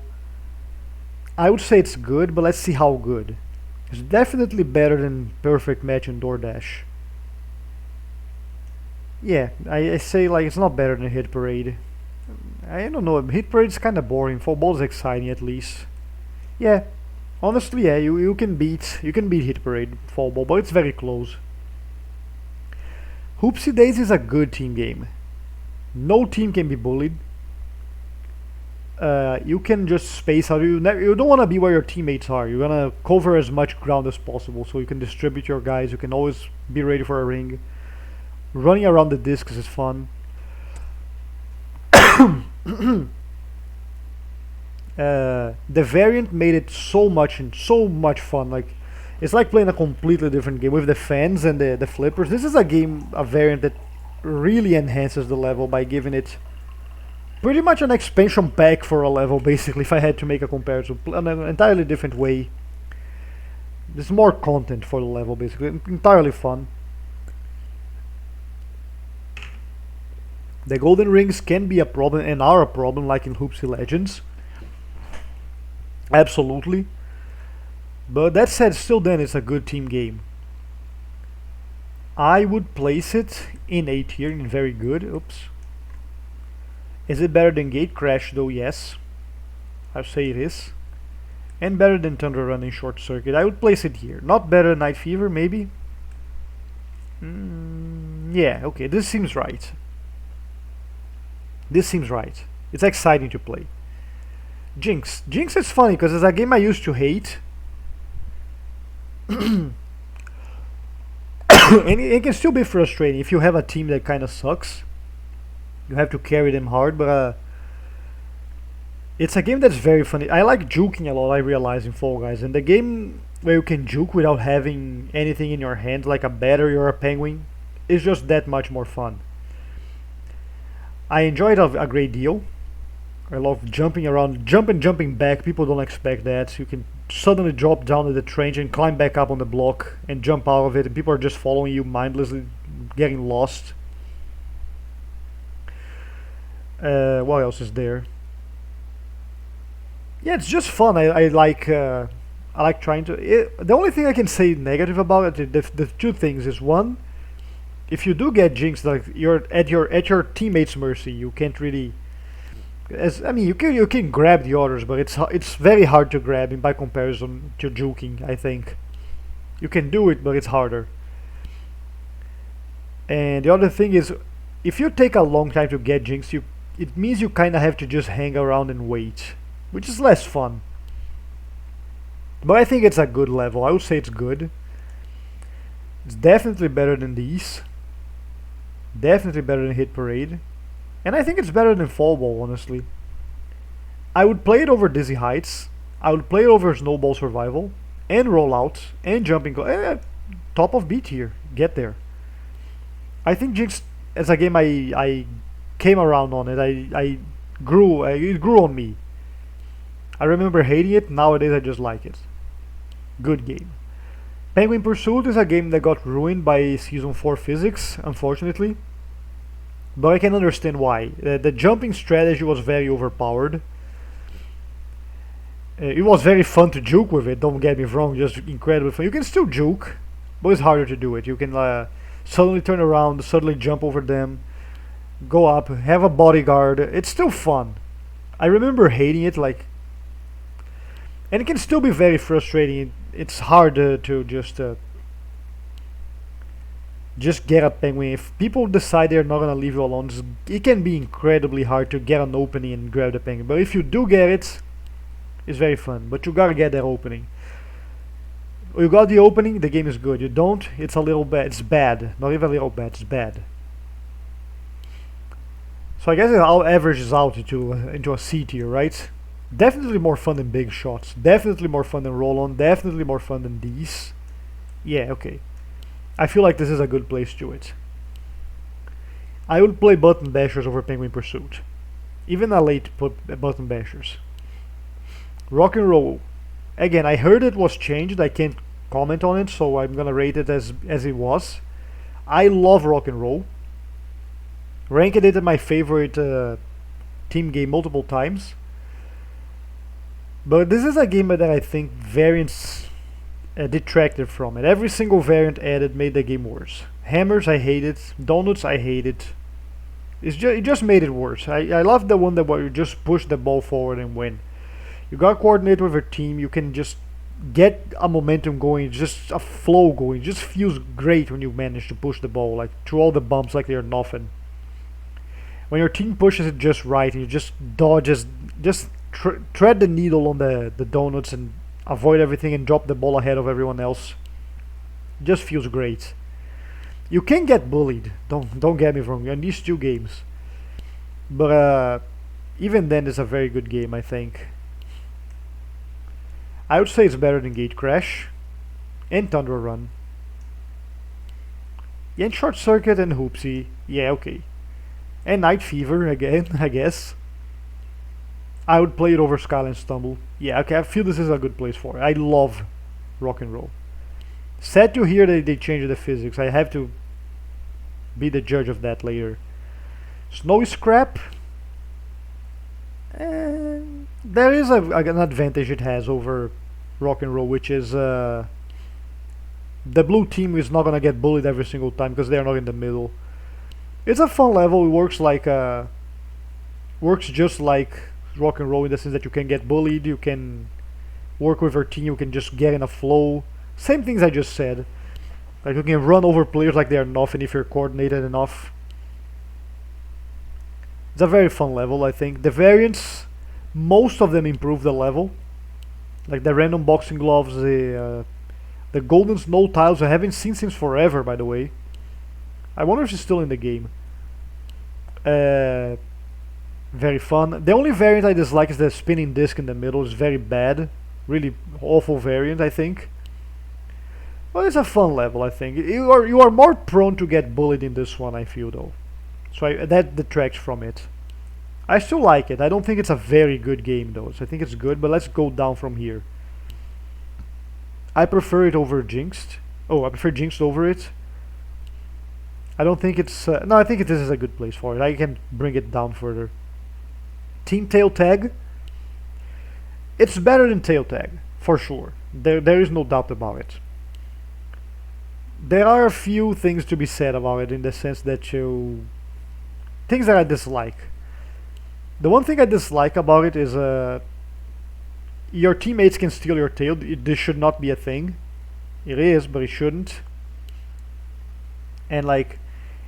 I would say it's good, but let's see how good. It's definitely better than Perfect Match and Doordash. Yeah, I say like it's not better than Hit Parade. I don't know, Hit Parade is kind of boring. Fall Ball is exciting at least. Yeah, honestly, yeah, you can beat Hit Parade, Fall Ball, but it's very close. Hoopsie Days is a good team game. No team can be bullied. You can just space out. You don't want to be where your teammates are. You're gonna cover as much ground as possible, so you can distribute your guys. You can always be ready for a ring. Running around the discs is fun. The variant made it so much fun. Like it's like playing a completely different game with the fans and the flippers. This is a variant that really enhances the level by giving it pretty much an expansion pack for a level, basically, if I had to make a comparison. In an entirely different way. There's more content for the level, basically. Entirely fun. The golden rings can be a problem and are a problem, like in Hoopsie Legends. Absolutely. But that said, still then, it's a good team game. I would place it in A tier, in very good. Oops. Is it better than Gate Crash though? Yes. I'll say it is. And better than Tundra Run in Short Circuit. I would place it here. Not better than Night Fever, maybe? Yeah, okay, this seems right. This seems right. It's exciting to play. Jinx. Jinx is funny because it's a game I used to hate. And it can still be frustrating if you have a team that kind of sucks. You have to carry them hard, but it's a game that's very funny. I like juking a lot, I realize, in Fall Guys. And the game where you can juke without having anything in your hand, like a battery or a penguin, is just that much more fun. I enjoy it a great deal. I love jumping around, jumping back. People don't expect that. You can suddenly drop down to the trench and climb back up on the block and jump out of it, and people are just following you mindlessly, getting lost. What else is there? Yeah, it's just fun. I like trying to. The only thing I can say negative about it, the two things is, one, if you do get Jinx, like you're at your teammates' mercy. You can't really. I mean, you can grab the others, but it's very hard to grab him by comparison to juking. I think you can do it, but it's harder. And the other thing is, if you take a long time to get Jinx, it means you kind of have to just hang around and wait, which is less fun. But I think it's a good level. I would say it's good. It's definitely better than these. Definitely better than Hit Parade. And I think it's better than Fall Ball, honestly. I would play it over Dizzy Heights. I would play it over Snowball Survival. And Rollout. And Jumping. Top of B tier. Get there. I think Jinx, as a game, I came around on it. It grew on me. I remember hating it. Nowadays, I just like it. Good game. Penguin Pursuit is a game that got ruined by Season 4 physics, unfortunately. But I can understand why. The jumping strategy was very overpowered. It was very fun to juke with it, don't get me wrong, just incredibly fun. You can still juke, but it's harder to do it. You can suddenly turn around, suddenly jump over them, go up, have a bodyguard. It's still fun. I remember hating it, like... And it can still be very frustrating. It's hard to just get a penguin. If people decide they're not gonna leave you alone, it can be incredibly hard to get an opening and grab the penguin. But if you do get it, it's very fun. But you gotta get that opening. You got the opening, the game is good. You don't, it's a little bad. It's bad. Not even a little bad. It's bad. So I guess it all averages out into a C tier, right? Definitely more fun than Big Shots. Definitely more fun than Roll On. Definitely more fun than these. Yeah, okay. I feel like this is a good place to it. I would play Button Bashers over Penguin Pursuit. Even a late Button Bashers. Rock and Roll. Again, I heard it was changed. I can't comment on it, so I'm gonna rate it as it was. I love Rock and Roll. Ranked it as my favorite team game multiple times. But this is a game that I think variants detracted from it. Every single variant added made the game worse. Hammers, I hate it. Donuts, I hate it. It just made it worse. I love the one that where you just push the ball forward and win. You got to coordinate with your team. You can just get a momentum going, just a flow going. It just feels great when you manage to push the ball like through all the bumps like they're nothing. When your team pushes it just right and you just dodges, just tread the needle on the donuts and avoid everything and drop the ball ahead of everyone else. It just feels great. You can get bullied. Don't get me wrong. In these two games, but even then, it's a very good game. I think. I would say it's better than Gate Crash, and Tundra Run, yeah, and Short Circuit and Hoopsie. Yeah, okay, and Night Fever again. I guess. I would play it over Skyline Stumble. Yeah, okay. I feel this is a good place for it. I love rock and roll. Sad to hear that they changed the physics. I have to be the judge of that later. Snowy Scrap. There is an advantage it has over rock and roll, which is the blue team is not gonna get bullied every single time because they're not in the middle. It's a fun level. It works just like rock and roll in the sense that you can get bullied, you can work with your team, you can just get in a flow. Same things I just said. Like you can run over players like they're nothing if you're coordinated enough. It's a very fun level, I think. The variants, most of them improve the level. Like the random boxing gloves, the golden snow tiles I haven't seen since forever, by the way. I wonder if it's still in the game. Very fun. The only variant I dislike is the spinning disc in the middle. It's very bad. Really awful variant, I think. Well, it's a fun level, I think. You are more prone to get bullied in this one, I feel, though. So that detracts from it. I still like it. I don't think it's a very good game, though. So I think it's good, but let's go down from here. I prefer it over Jinxed. Oh, I prefer Jinxed over it. I don't think it's... no, I think this is a good place for it. I can bring it down further. Team Tail Tag. It's better than Tail Tag, for sure. There is no doubt about it. There are a few things to be said about it in the sense that things that I dislike. The one thing I dislike about it is your teammates can steal your tail. This should not be a thing. It is, but it shouldn't. And like,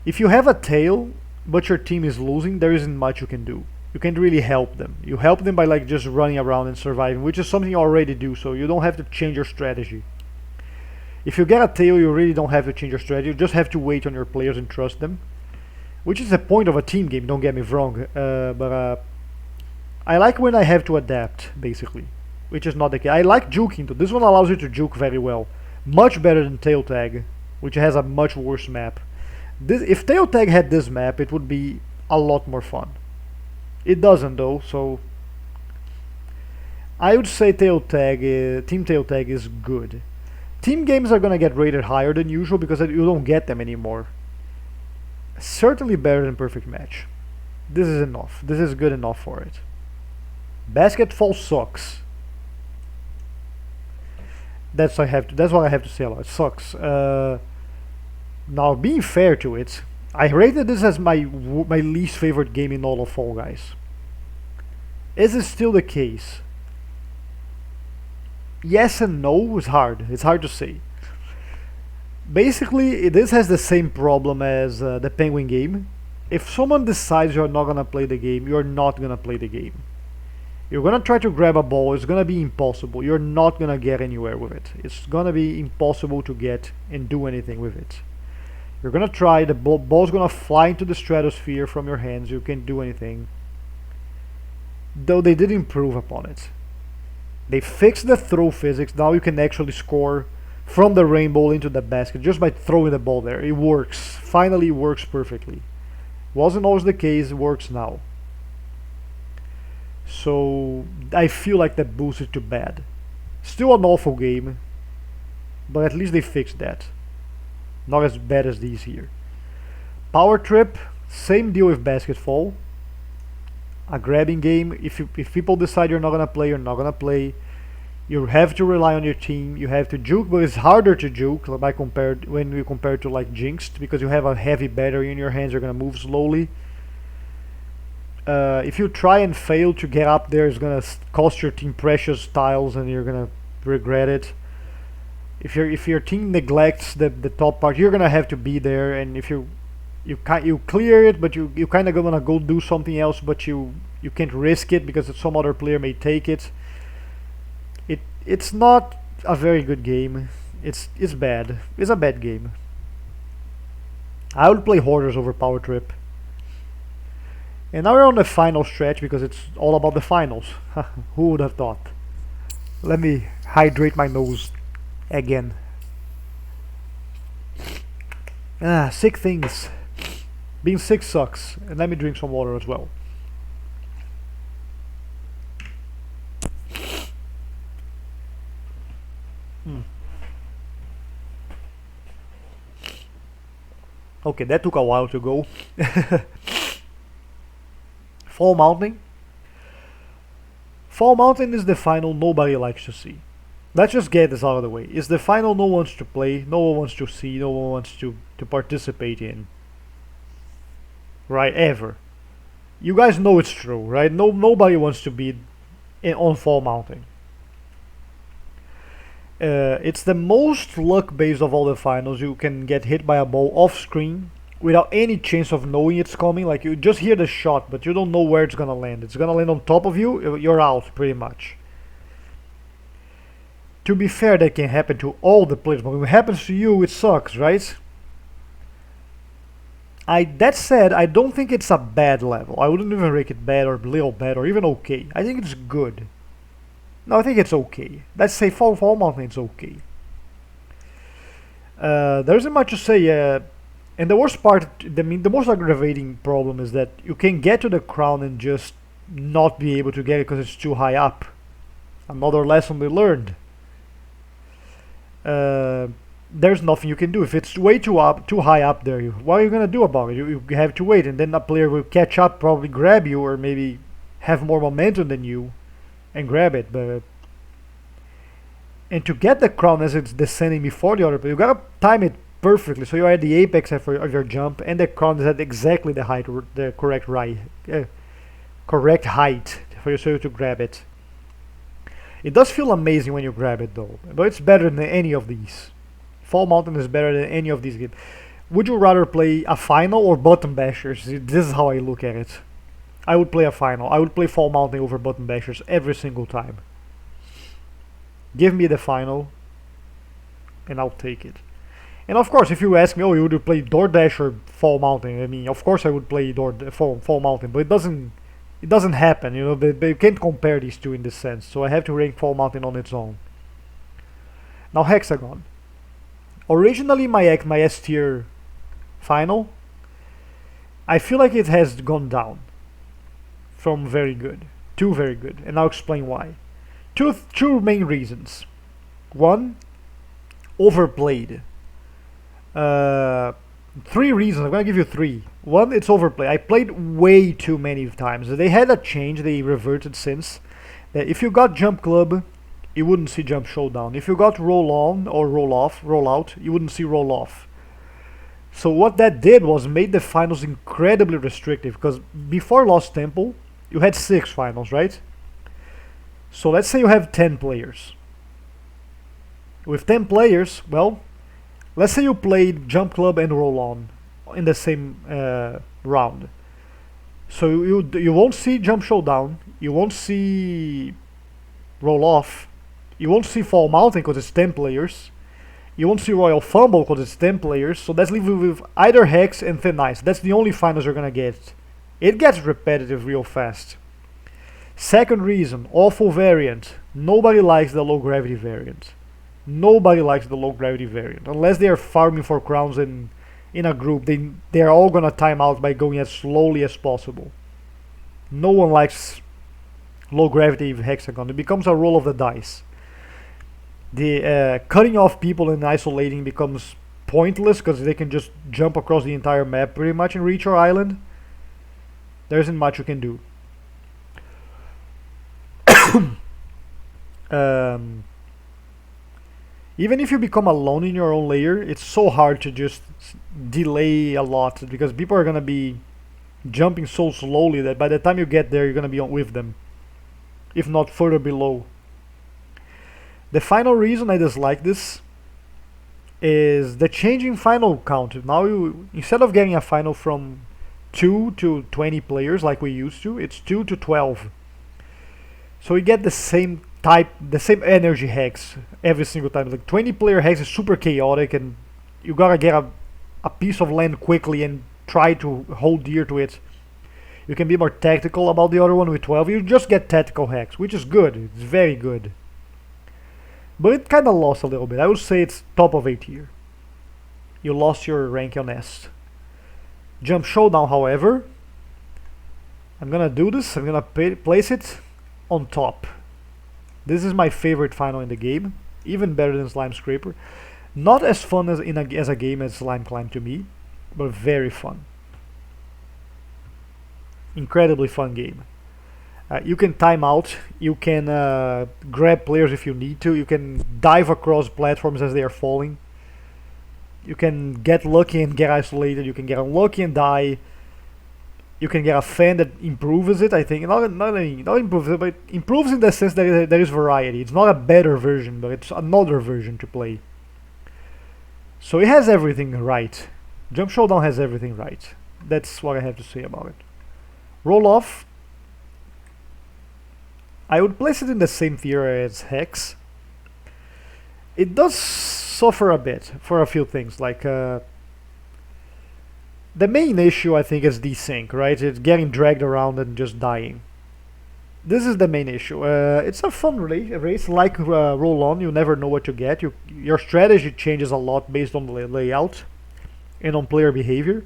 if you have a tail, but your team is losing, there isn't much you can do. You can't really help them. You help them by like just running around and surviving, which is something you already do, so you don't have to change your strategy. If you get a tail, you really don't have to change your strategy. You just have to wait on your players and trust them, which is the point of a team game, don't get me wrong. But I like when I have to adapt, basically, which is not the case. I like juking, though. This one allows you to juke very well. Much better than Tail Tag, which has a much worse map. If Tail Tag had this map, it would be a lot more fun. It doesn't, though, so I would say Team Tail Tag is good. Team games are gonna get rated higher than usual because you don't get them anymore. Certainly better than Perfect Match. This is enough. This is good enough for it. Basketball sucks. That's what I have to say about it. It sucks. Now, being fair to it, I rated this as my least favorite game in all of Fall Guys. Is this still the case? Yes and no is hard. It's hard to say. Basically, this has the same problem as the Penguin game. If someone decides you're not gonna play the game, you're not gonna play the game. You're gonna try to grab a ball, it's gonna be impossible. You're not gonna get anywhere with it. It's gonna be impossible to get and do anything with it. You're gonna try, the ball's gonna fly into the stratosphere from your hands, you can't do anything. Though they did improve upon it. They fixed the throw physics, now you can actually score from the rainbow into the basket just by throwing the ball there. It works. Finally works perfectly. Wasn't always the case, it works now. So I feel like that boosted to bad. Still an awful game, but at least they fixed that. Not as bad as these here. Power Trip, same deal with Basketball. A grabbing game. If people decide you're not gonna play, you're not gonna play. You have to rely on your team. You have to juke, but it's harder to juke when we compare to like Jinx, because you have a heavy battery in your hands. You're gonna move slowly. If you try and fail to get up there, it's gonna cost your team precious tiles, and you're gonna regret it. If your team neglects the top part, you're gonna have to be there, and if you clear it, but you kind of gonna go do something else, but you can't risk it because some other player may take it. It's not a very good game. It's bad. It's a bad game. I would play Hoarders over Power Trip. And now we're on the final stretch because it's all about the finals. Who would have thought? Let me hydrate my nose again. Sick things. Being sick sucks. And let me drink some water as well. Okay, that took a while to go. Fall Mountain. Fall Mountain is the final nobody likes to see. Let's just get this out of the way. It's the final no one wants to play, no one wants to see, no one wants to participate in. Right, ever. You guys know it's true, right? Nobody wants to be on Fall Mountain. It's the most luck-based of all the finals. You can get hit by a ball off-screen without any chance of knowing it's coming. Like, you just hear the shot, but you don't know where it's gonna land. It's gonna land on top of you, you're out, pretty much. To be fair, that can happen to all the players, but when it happens to you, it sucks, right? That said, I don't think it's a bad level. I wouldn't even rank it bad or little bad or even okay. I think it's good. No, I think it's okay. Let's say Fall Mountain, it's okay. There isn't much to say. And the worst part, the most aggravating problem is that you can get to the crown and just not be able to get it because it's too high up. Another lesson we learned. There's nothing you can do. If it's way too high up there, what are you gonna do about it? You have to wait, and then a player will catch up, probably grab you, or maybe have more momentum than you and grab it. And to get the crown as it's descending before the other player, you gotta time it perfectly, so you're at the apex of your jump, and the crown is at exactly the height, the correct height for you to grab it. It does feel amazing when you grab it though, but it's better than any of these. Fall Mountain is better than any of these games. Would you rather play a final or button bashers? This is how I look at it. I would play a final. I would play Fall Mountain over button bashers every single time. Give me the final, and I'll take it. And of course, if you ask me, oh, you would play Doordash or Fall Mountain? I mean, of course I would play Fall Mountain, but it doesn't happen. You know, you can't compare these two in this sense. So I have to rank Fall Mountain on its own. Now Hexagon. Originally my S tier final, I feel like it has gone down from very good to very good, and I'll explain why. Two main reasons. One, overplayed. 3 reasons. I'm gonna give you 3. One, it's overplayed. I played way too many times. They had a change. They reverted since. That if you got Jump Club, you wouldn't see Jump Showdown. If you got Roll On or Roll Out, you wouldn't see Roll Off. So what that did was made the finals incredibly restrictive, because before Lost Temple, you had 6 finals, right? So let's say you have 10 players. With 10 players, well, let's say you played Jump Club and Roll On in the same round. So you won't see Jump Showdown, you won't see Roll Off, you won't see Fall Mountain because it's 10 players, you won't see Royal Fumble because it's 10 players, so that's leave you with either Hex and Thin Ice. That's the only finals you're gonna get. It gets repetitive real fast. Second reason, awful variant. Nobody likes the low gravity variant. Nobody likes the low gravity variant. Unless they are farming for crowns in a group, they are all gonna time out by going as slowly as possible. No one likes low gravity Hexagon. It becomes a roll of the dice. The cutting off people and isolating becomes pointless because they can just jump across the entire map pretty much and reach your island. There isn't much you can do. Um, Even if you become alone in your own layer, it's so hard to just delay a lot because people are gonna be jumping so slowly that by the time you get there, you're gonna be with them, if not further below. The final reason I dislike this is the changing final count. Now you, instead of getting a final from 2 to 20 players like we used to, it's 2 to 12. So you get the same type, the same energy hex every single time. Like 20 player hex is super chaotic and you gotta get a piece of land quickly and try to hold dear to it. You can be more tactical about the other one with 12. You just get tactical hex, which is good. It's very good. But it kinda lost a little bit. I would say it's top of A tier. You lost your rank on S. Jump Showdown, however, I'm gonna do this. I'm gonna place it on top. This is my favorite final in the game, even better than Slime Scraper. Not as fun as as a game as Slime Climb to me, but very fun. Incredibly fun game. You can time out, you can grab players if you need to, you can dive across platforms as they are falling. You can get lucky and get isolated, you can get unlucky and die. You can get a fan that improves it, I think. Not improves it, but improves in the sense that there is variety. It's not a better version, but it's another version to play. So it has everything right. Jump Showdown has everything right. That's what I have to say about it. Roll Off. I would place it in the same tier as Hex. It does suffer a bit for a few things, like the main issue I think is desync, right? It's getting dragged around and just dying. This is the main issue. It's a fun race, like Roll On. You never know what you get. Your strategy changes a lot based on the layout and on player behavior.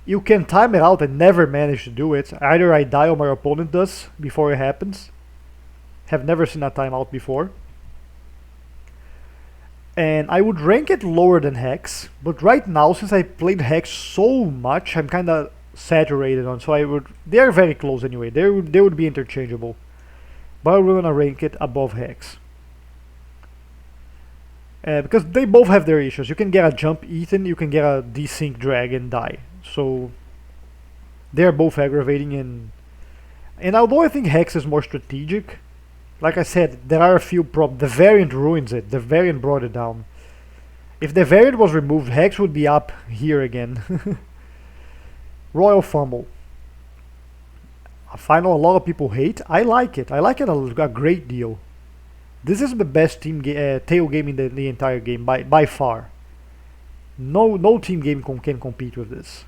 You can time it out and never manage to do it. Either I die or my opponent does before it happens. Have never seen a timeout before. And I would rank it lower than Hex, but right now, since I played Hex so much, I'm kinda saturated on, so they are very close anyway, they would be interchangeable. But we're gonna rank it above Hex. Because they both have their issues. You can get a jump eaten, you can get a desync drag and die. So, they're both aggravating and although I think Hex is more strategic, like I said, there are a few problems. The variant ruins it. The variant brought it down. If the variant was removed, Hex would be up here again. Royal Fumble. A final a lot of people hate. I like it. I like it a great deal. This is the best tail game in the entire game by far. No team game can compete with this.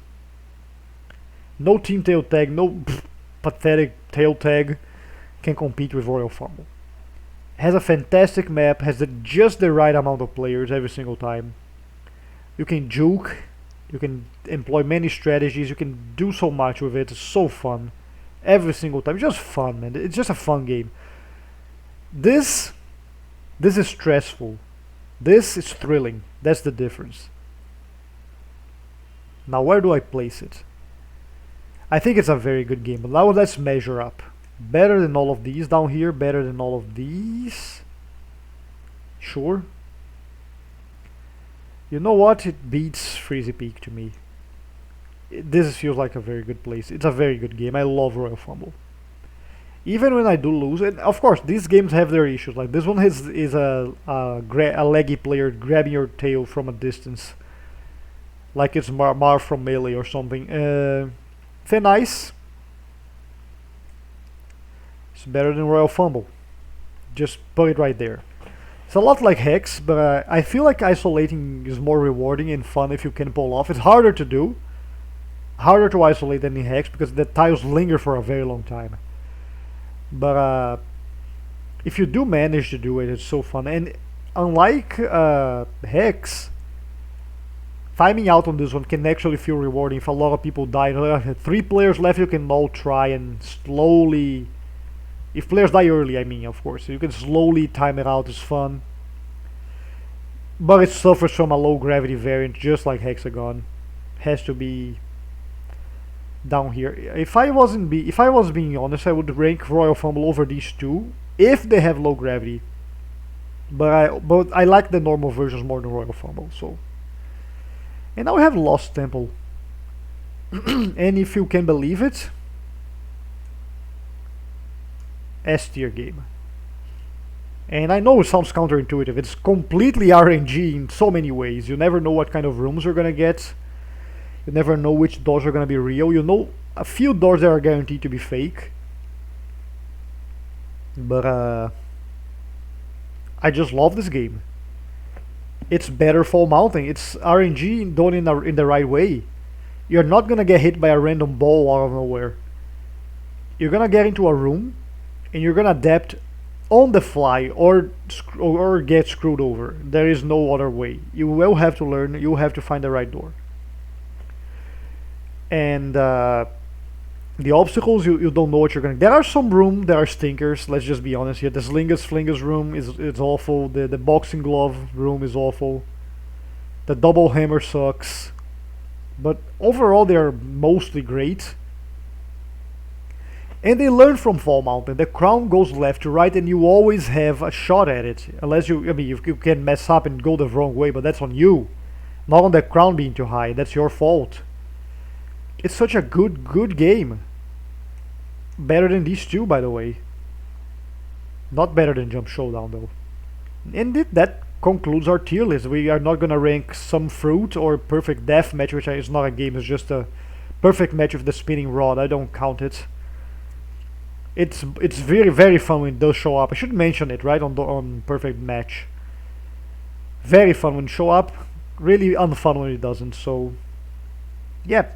No team tail tag, no pathetic tail tag can compete with Royal Fumble. Has a fantastic map, has just the right amount of players every single time. You can juke, you can employ many strategies, you can do so much with it, it's so fun. Every single time, it's just fun, man. It's just a fun game. This is stressful. This is thrilling. That's the difference. Now where do I place it? I think it's a very good game, but now let's measure up. Better than all of these down here, better than all of these. Sure. You know what? It beats Freezy Peak to me. This feels like a very good place. It's a very good game. I love Royal Fumble. Even when I do lose, and of course these games have their issues. Like this one is a leggy player grabbing your tail from a distance, like it's Mar from Melee or something. Thin Ice. It's better than Royal Fumble. Just put it right there. It's a lot like Hex, but I feel like isolating is more rewarding and fun if you can pull off. It's harder to do. Harder to isolate than in Hex because the tiles linger for a very long time. But if you do manage to do it, it's so fun. And unlike Hex, timing out on this one can actually feel rewarding if a lot of people die. 3 players left, you can all try and slowly... If players die early, I mean, of course. You can slowly time it out, it's fun. But it suffers from a low gravity variant, just like Hexagon. Has to be down here. If I was being honest, I would rank Royal Fumble over these two. if they have low gravity. But I like the normal versions more than Royal Fumble. So, and now we have Lost Temple, and if you can believe it, S tier game. And I know it sounds counterintuitive. It's completely RNG in so many ways. You never know what kind of rooms you're gonna get. You never know which doors are gonna be real. You know a few doors that are guaranteed to be fake. But I just love this game. It's better Fall Mountain. It's RNG done in the right way. You're not gonna get hit by a random ball out of nowhere. You're gonna get into a room, and you're gonna adapt on the fly or get screwed over. There is no other way. You will have to learn. You have to find the right door. And the obstacles, you don't know what you're gonna. There are some room. There are stinkers. Let's just be honest here. The Slingus room is awful. The boxing glove room is awful. The double hammer sucks. But overall, they are mostly great. And they learn from Fall Mountain. The crown goes left to right, and you always have a shot at it. Unless you can mess up and go the wrong way, but that's on you. Not on the crown being too high. That's your fault. It's such a good game. Better than these two, by the way. Not better than Jump Showdown, though. And that concludes our tier list. We are not gonna rank Some Fruit or Perfect Death Match, which is not a game. It's just a perfect match with the spinning rod. I don't count it. It's very fun when it does show up. I should mention it right on Perfect Match. Very fun when it show up. Really unfun when it doesn't. So yeah,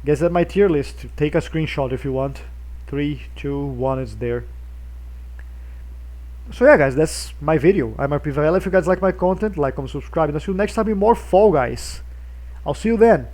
guess that's my tier list. Take a screenshot if you want. 3, 2, 1, it's there. So yeah, guys, that's my video. I'm rpvarela. If you guys like my content, like, comment, subscribe, and I'll see you next time with more Fall Guys. I'll see you then.